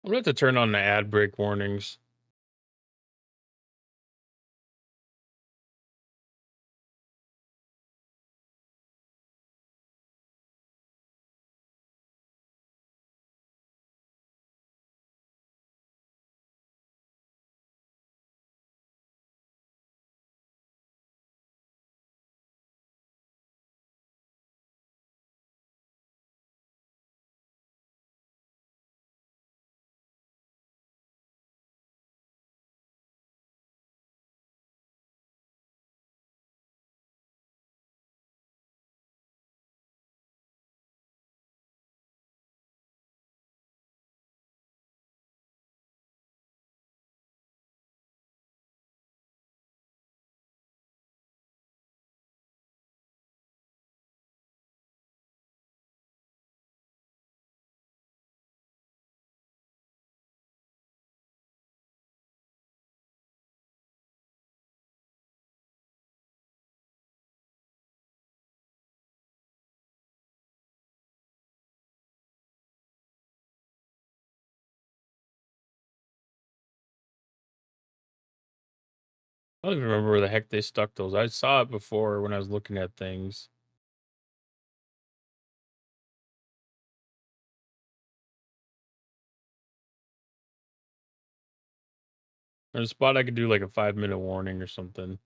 I'm gonna have to turn on the ad break warnings. I don't even remember where the heck they stuck those. I saw it before when I was looking at things. There's a spot I could do like a 5-minute warning or something.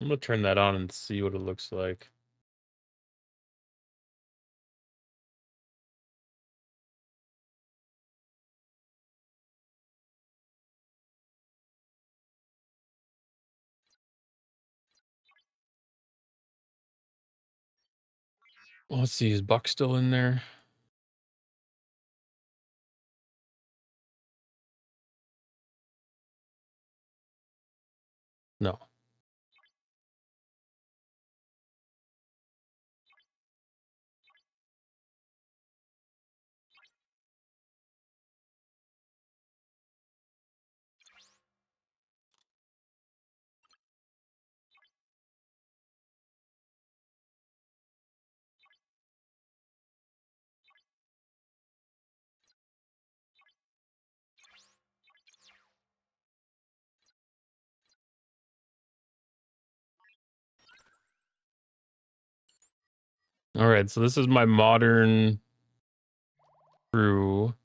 I'm gonna turn that on and see what it looks like. Well, let's see, is Buck still in there? No. All right, so this is my modern crew.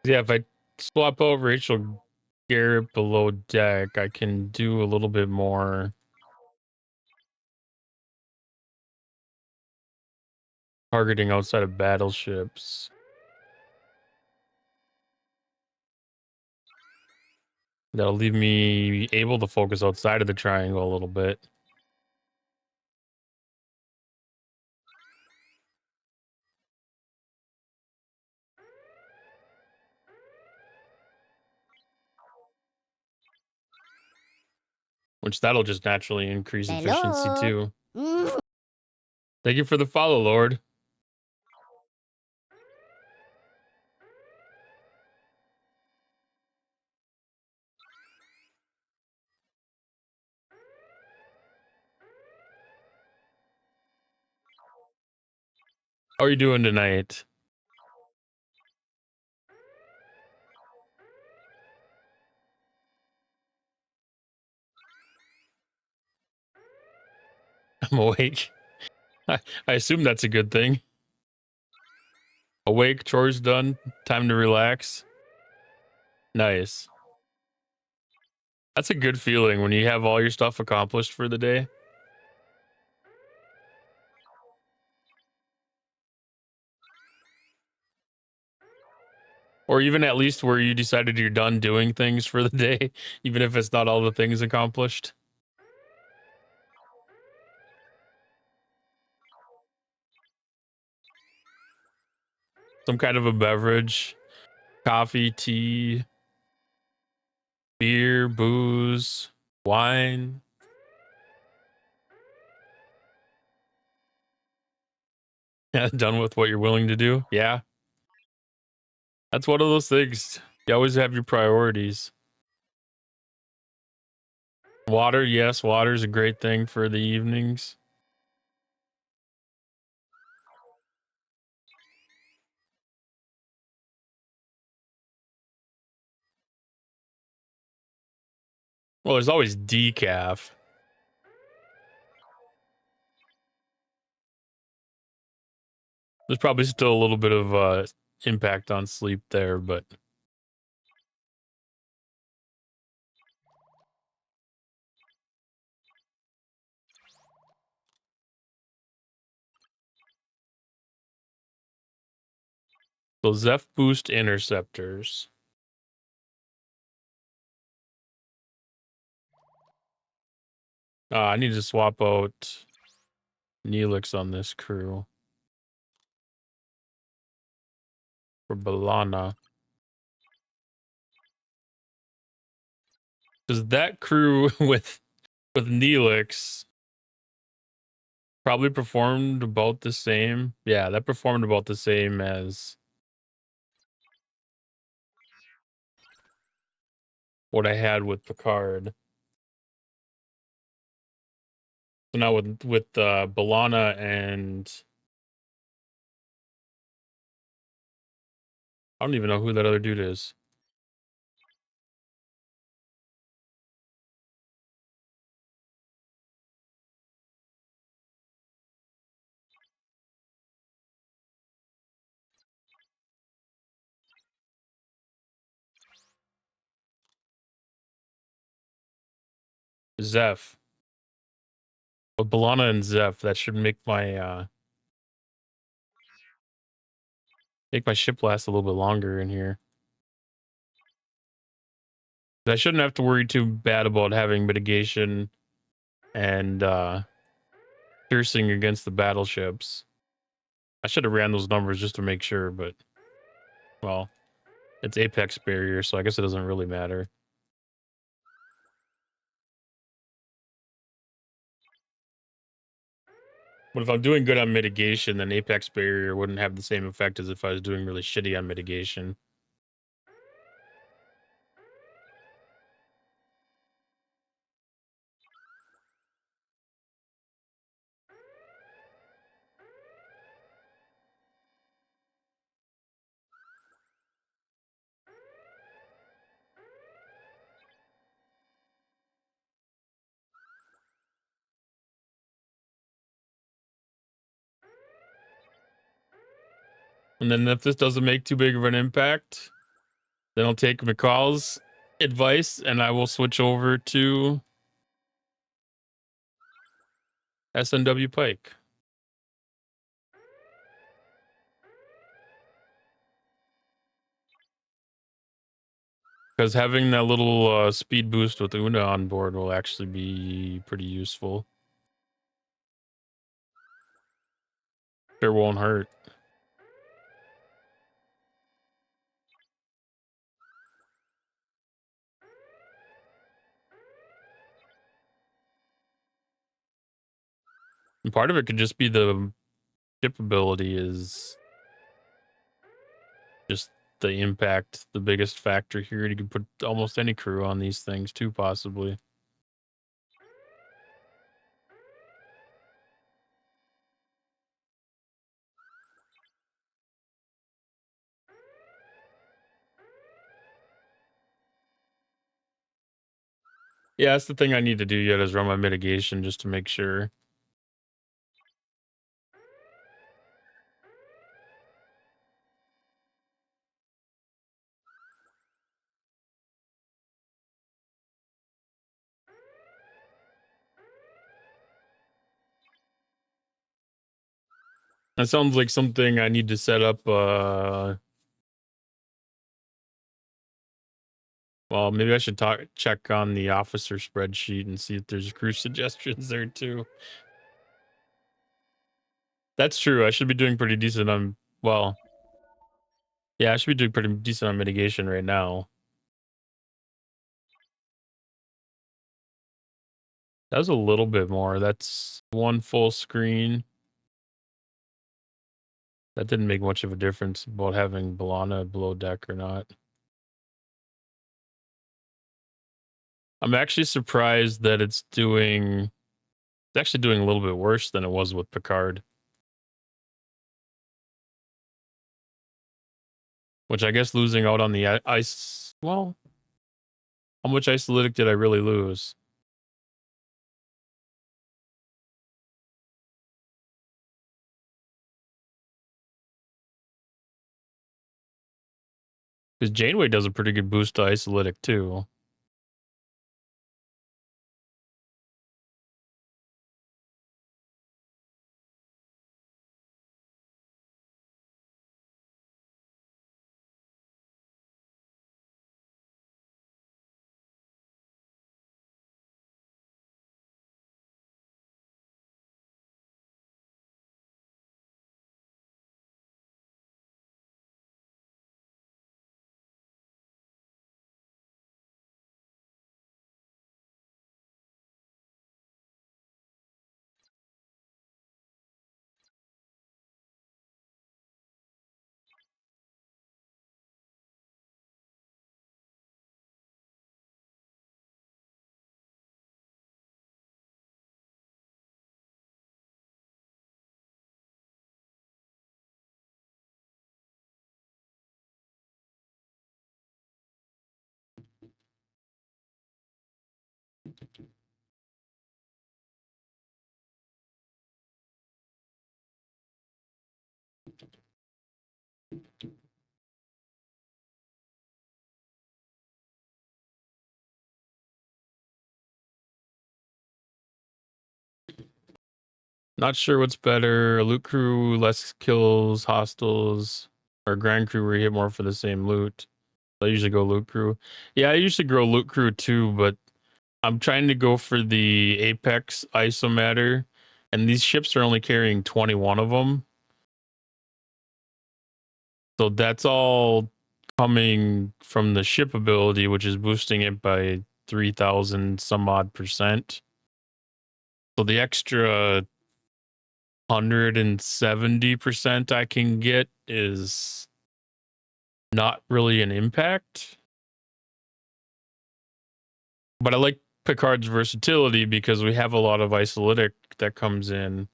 Yeah, if I swap over Rachel Garrett below deck, I can do a little bit more targeting outside of battleships. That'll leave me able to focus outside of the triangle a little bit. which that'll just naturally increase efficiency Hello. too. Thank you for the follow, Lord. How are you doing tonight? I'm awake. I assume that's a good thing. Awake, chores done, time to relax. Nice. That's a good feeling when you have all your stuff accomplished for the day. Or even at least where you decided you're done doing things for the day, even if it's not all the things accomplished. Some kind of a beverage, coffee, tea, beer, booze, wine. Yeah, done with what you're willing to do. Yeah. That's one of those things. You always have your priorities. Water, yes, water's a great thing for the evenings. Well, there's always decaf. There's probably still a little bit of impact on sleep there, but so Zeph Boost interceptors. I need to swap out Neelix on this crew for Balana. Because that crew with Neelix probably performed about the same. Yeah, that performed about the same as what I had with Picard. So now with Balana and I don't even know who that other dude is. Zeph. With Balana and Zeph, that should make my ship last a little bit longer in here. I shouldn't have to worry too bad about having mitigation and piercing against the battleships. I should have ran those numbers just to make sure, but well, it's apex barrier, so I guess it doesn't really matter. But if I'm doing good on mitigation, then apex barrier wouldn't have the same effect as if I was doing really shitty on mitigation. And then if this doesn't make too big of an impact, then I'll take McCall's advice and I will switch over to SNW Pike. Because having that little speed boost with Una on board will actually be pretty useful. Sure won't hurt. And part of it could just be the ship ability is just the impact, the biggest factor here. You can put almost any crew on these things too, possibly. Yeah, that's the thing I need to do yet is run my mitigation just to make sure. That sounds like something I need to set up. Well, maybe I should check on the officer spreadsheet and see if there's crew suggestions there too. That's true. I should be doing pretty decent on. Well, yeah, I should be doing pretty decent on mitigation right now. That was a little bit more. That's one full screen. That didn't make much of a difference about having Balana below deck or not. I'm actually surprised that it's actually doing a little bit worse than it was with Picard. Which I guess losing out on the ice, well, how much isolytic did I really lose? Because Janeway does a pretty good boost to isolytic too. Not sure what's better, a loot crew, less kills, hostiles, or grand crew where you hit more for the same loot. I usually go loot crew. Yeah, I usually go loot crew too, but I'm trying to go for the Apex isomatter, and these ships are only carrying 21 of them. So that's all coming from the ship ability, which is boosting it by 3,000 some odd percent. So the extra 170% I can get is not really an impact. But I like Picard's versatility because we have a lot of isolytic that comes in.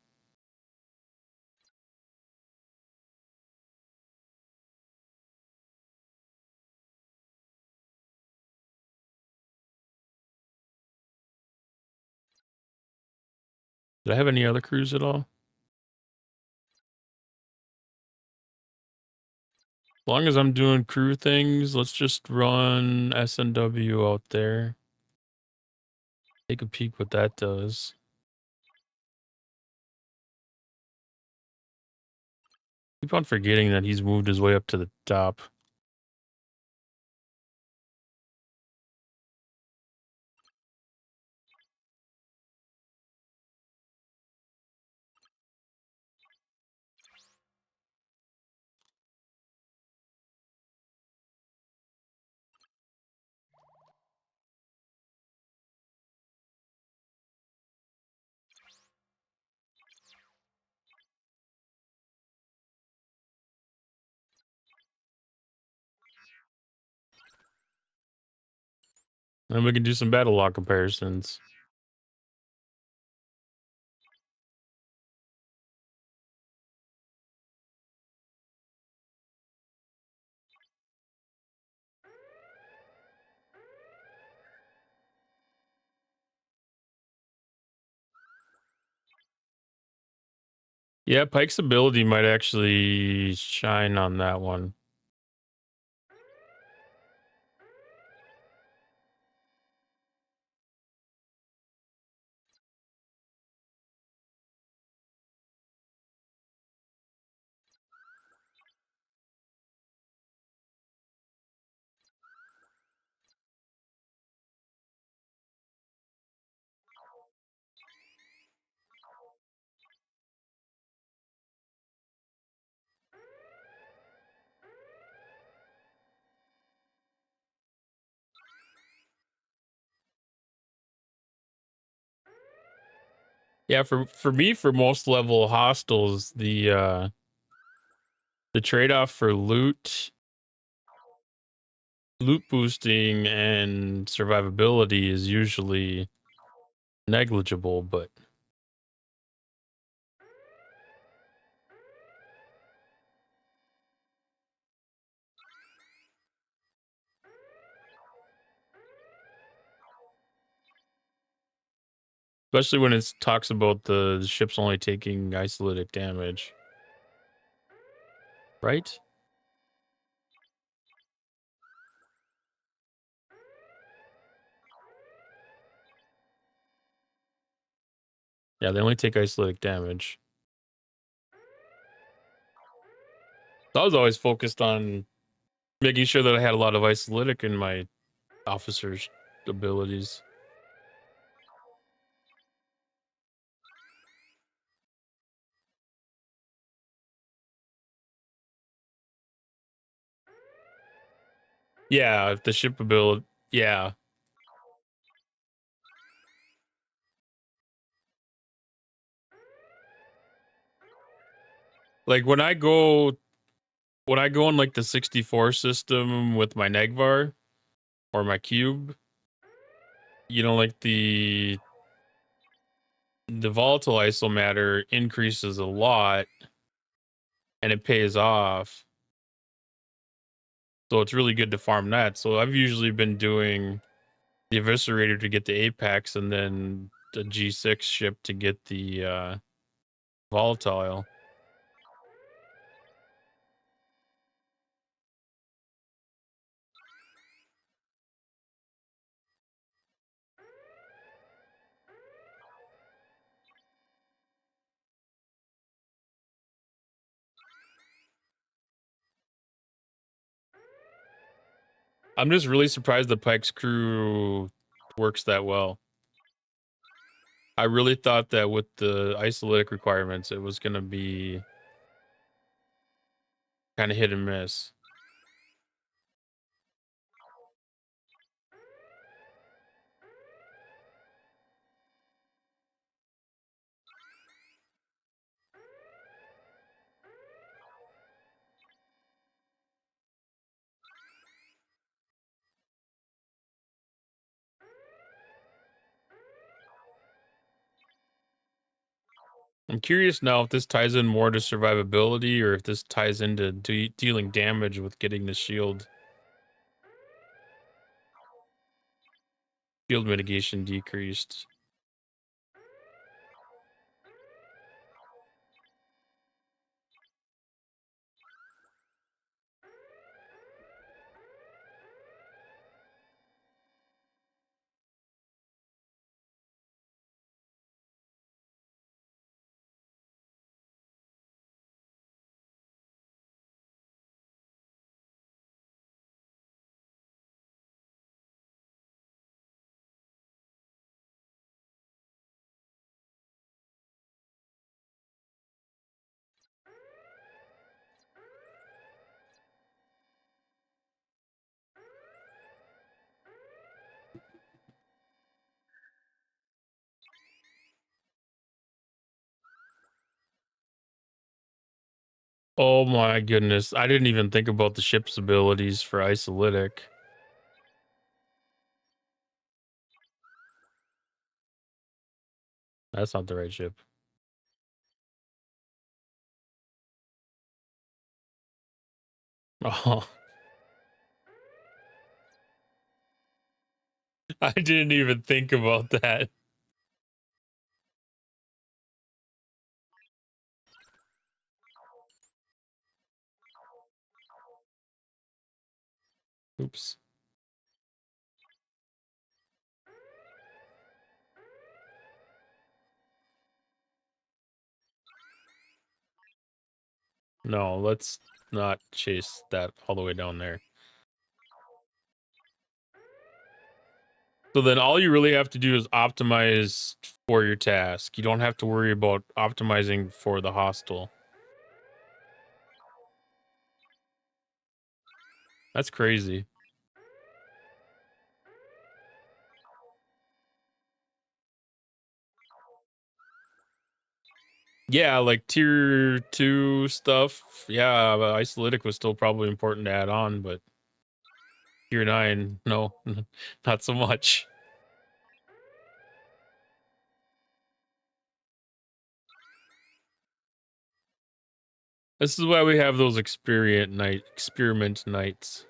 Did I have any other crews at all? As long as I'm doing crew things, let's just run SNW out there. Take a peek what that does. Keep on forgetting that he's moved his way up to the top. And we can do some battle log comparisons. Yeah, Pike's ability might actually shine on that one. Yeah, for me, for most level hostiles, the trade-off for loot boosting and survivability is usually negligible, but especially when it talks about the ships only taking isolated damage. Right? Yeah, they only take isolated damage. So I was always focused on making sure that I had a lot of isolitic in my officer's abilities. Yeah, the ship ability. Yeah. Like when I go on like the 64 system with my Negvar or my cube, you know, like the volatile isomatter increases a lot and it pays off. So it's really good to farm that. So I've usually been doing the Eviscerator to get the Apex and then the G6 ship to get the volatile. I'm just really surprised the Pike's crew works that well. I really thought that with the isolytic requirements, it was going to be kind of hit and miss. I'm curious now if this ties in more to survivability or if this ties into dealing damage with getting the shield mitigation decreased. Oh my goodness. I didn't even think about the ship's abilities for isolytic. That's not the right ship. Oh, I didn't even think about that. Oops. No, let's not chase that all the way down there. So then all you really have to do is optimize for your task. You don't have to worry about optimizing for the hostile. That's crazy. Yeah, like tier 2 stuff. Yeah, Isolytic was still probably important to add on, but tier 9, no, not so much. This is why we have those experiment nights.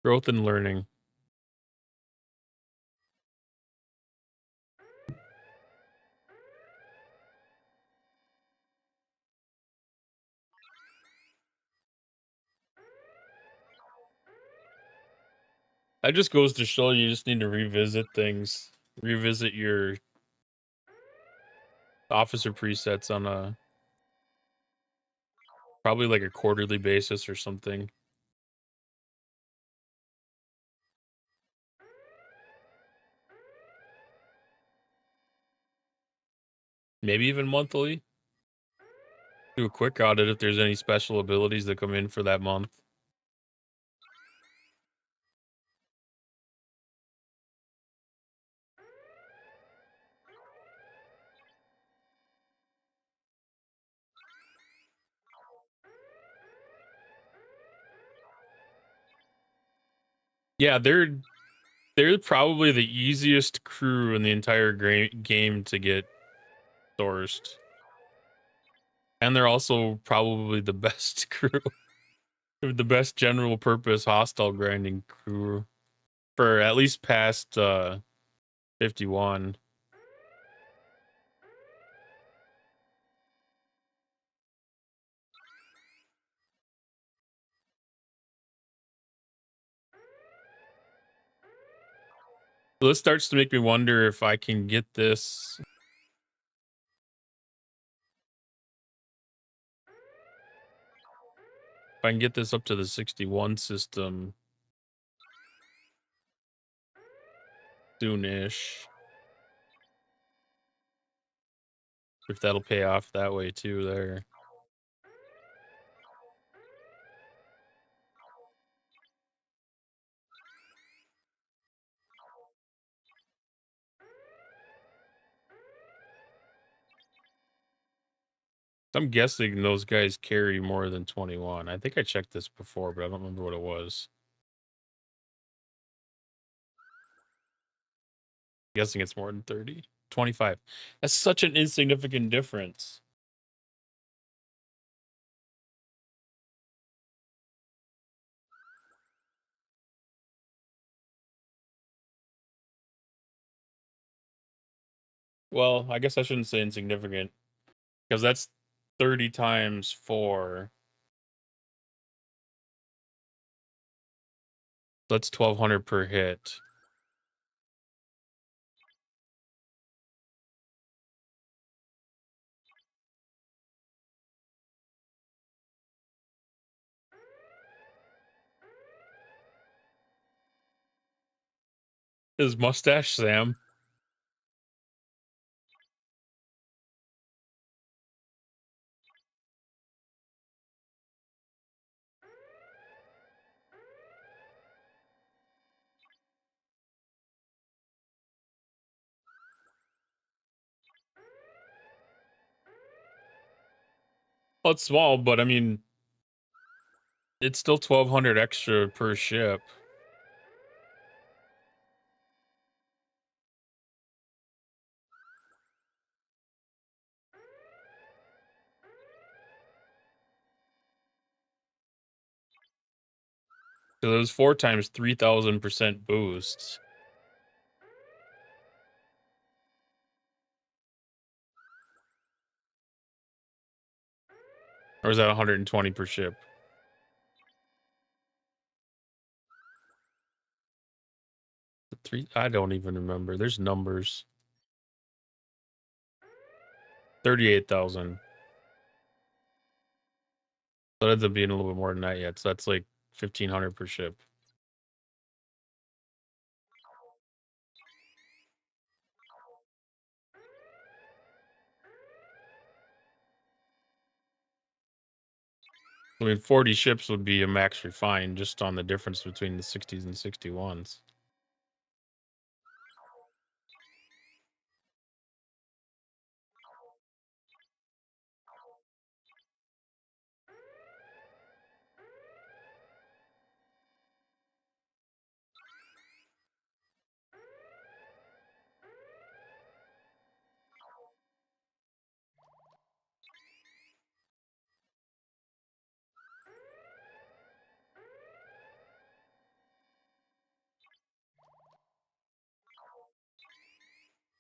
Growth and learning. That just goes to show you just need to revisit things. Revisit your officer presets on a probably like a quarterly basis or something. Maybe even monthly. Do a quick audit if there's any special abilities that come in for that month. Yeah, they're probably the easiest crew in the entire game to get sourced. And they're also probably the best crew. The best general purpose hostile grinding crew for at least past 51. So this starts to make me wonder if I can get this. If I can get this up to the 61 system soonish. If that'll pay off that way too there. I'm guessing those guys carry more than 21. I think I checked this before, but I don't remember what it was. I'm guessing it's more than 30. 25. That's such an insignificant difference. Well, I guess I shouldn't say insignificant because that's 30 times 4. That's 1200 per hit. His mustache, Sam. Well, it's small, but I mean, It's still 1,200 extra per ship. So those 4 times 3,000% boosts. Or is that 120 per ship? I don't even remember. There's numbers. 38,000. So that ends up being a little bit more than that yet. So that's like 1,500 per ship. I mean, 40 ships would be a max refine just on the difference between the 60s and 61s.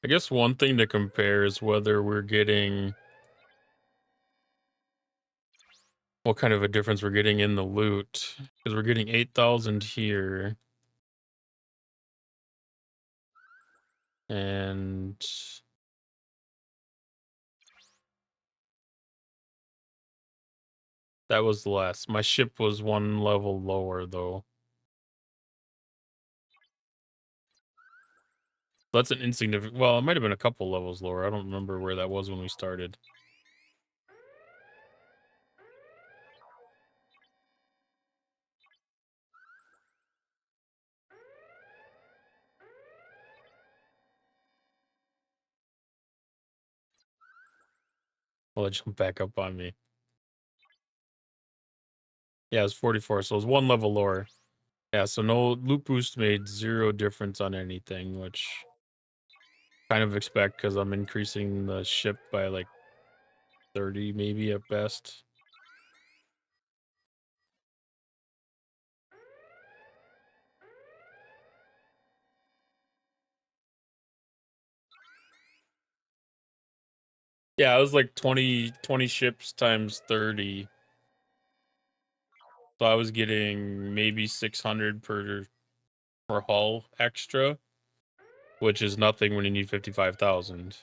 I guess one thing to compare is whether we're getting what kind of a difference we're getting in the loot. Because we're getting 8,000 here. And that was less. My ship was 1 level lower, though. That's an insignificant... Well, it might have been a couple levels lower. I don't remember where that was when we started. Well, it jumped back up on me. Yeah, it was 44, so it was 1 level lower. Yeah, so no loot boost made 0 difference on anything, which kind of expect because I'm increasing the ship by like 30 maybe at best. Yeah, it was like 20 ships times 30. So I was getting maybe 600 per hull extra, which is nothing when you need 55,000.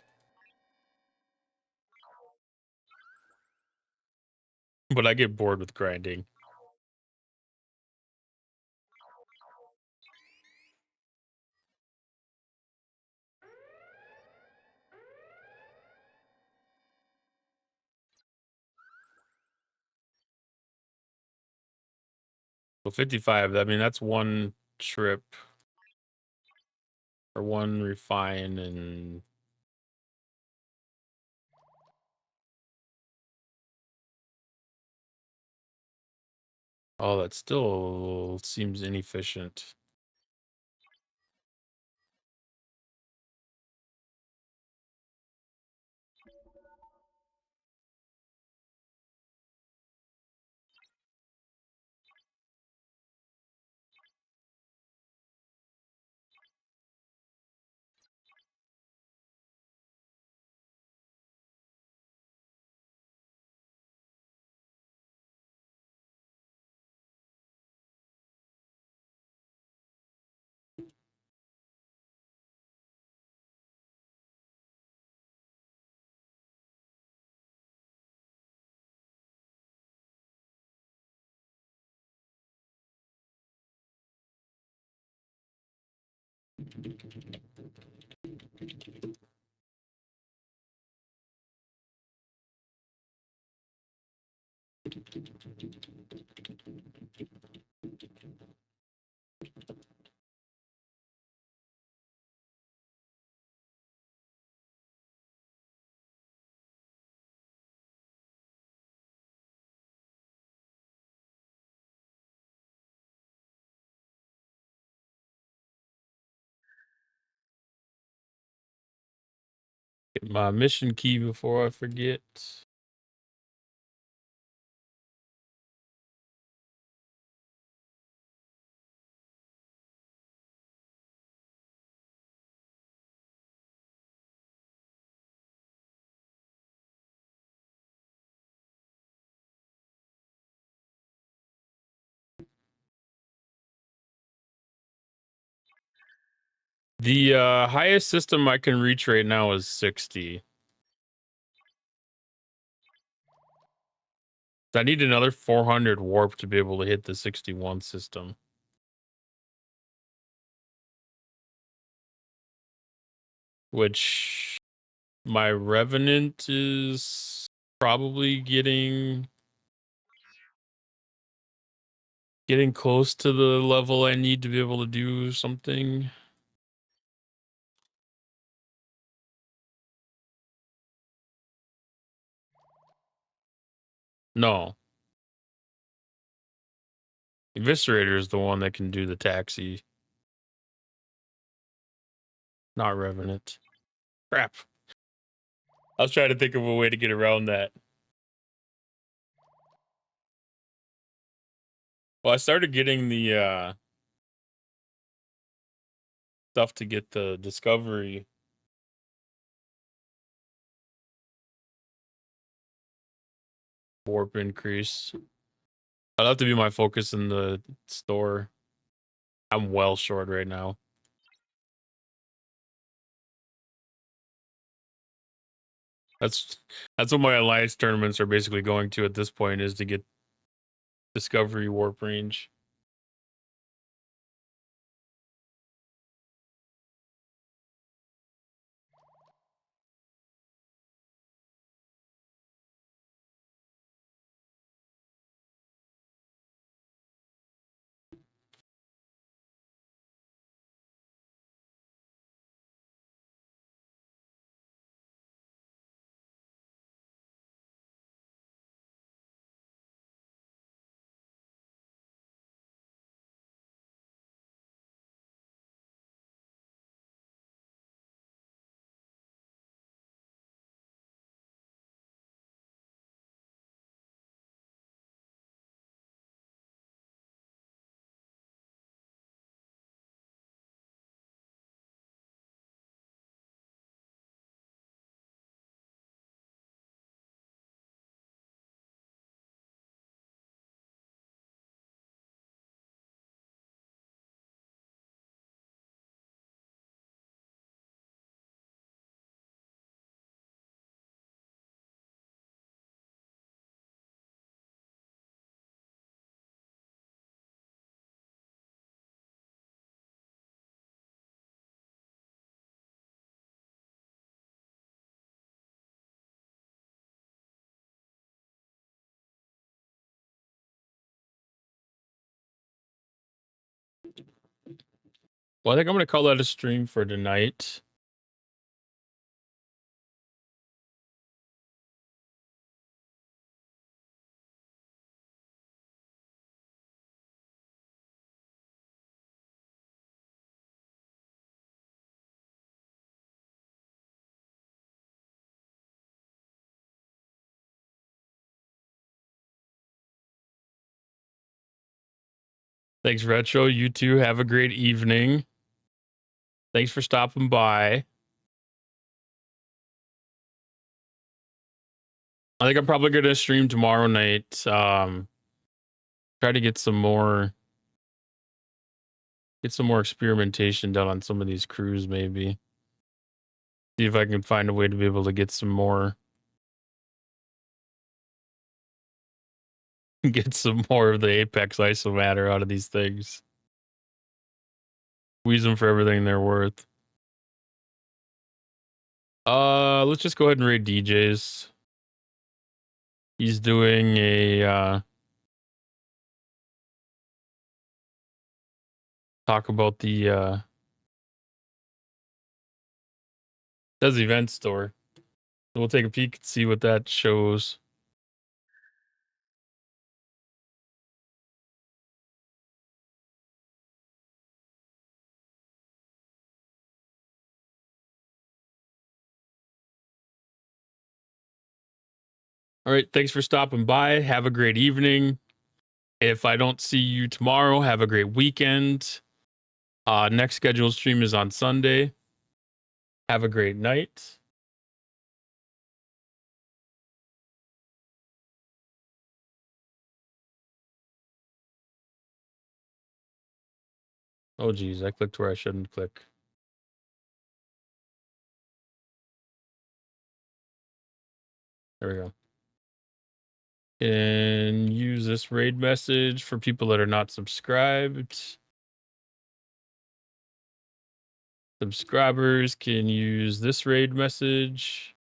But I get bored with grinding. So 55, I mean, that's 1 trip or 1 refine and... Oh, that still seems inefficient. my mission key before I forget. The highest system I can reach right now is 60. I need another 400 warp to be able to hit the 61 system. Which my Revenant is probably getting close to the level I need to be able to do something. No. Eviscerator is the one that can do the taxi. Not Revenant. Crap. I was trying to think of a way to get around that. Well, I started getting the stuff to get the discovery. Warp increase. That'll have to be my focus in the store. I'm well short right now. That's what my alliance tournaments are basically going to at this point, is to get discovery warp range. Well, I think I'm going to call that a stream for tonight. Thanks, Retro. You too. Have a great evening. Thanks for stopping by. I think I'm probably going to stream tomorrow night. Try to get some more experimentation done on some of these crews, maybe. See if I can find a way to be able to get some more of the Apex isomatter out of these things. Squeeze them for everything they're worth. Let's just go ahead and raid DJs. He's doing a talk about the does event store. So we'll take a peek and see what that shows. All right. Thanks for stopping by. Have a great evening. If I don't see you tomorrow, have a great weekend. Next scheduled stream is on Sunday. Have a great night. Oh, geez. I clicked where I shouldn't click. There we go. And use this raid message for people that are not subscribed. Subscribers can use this raid message.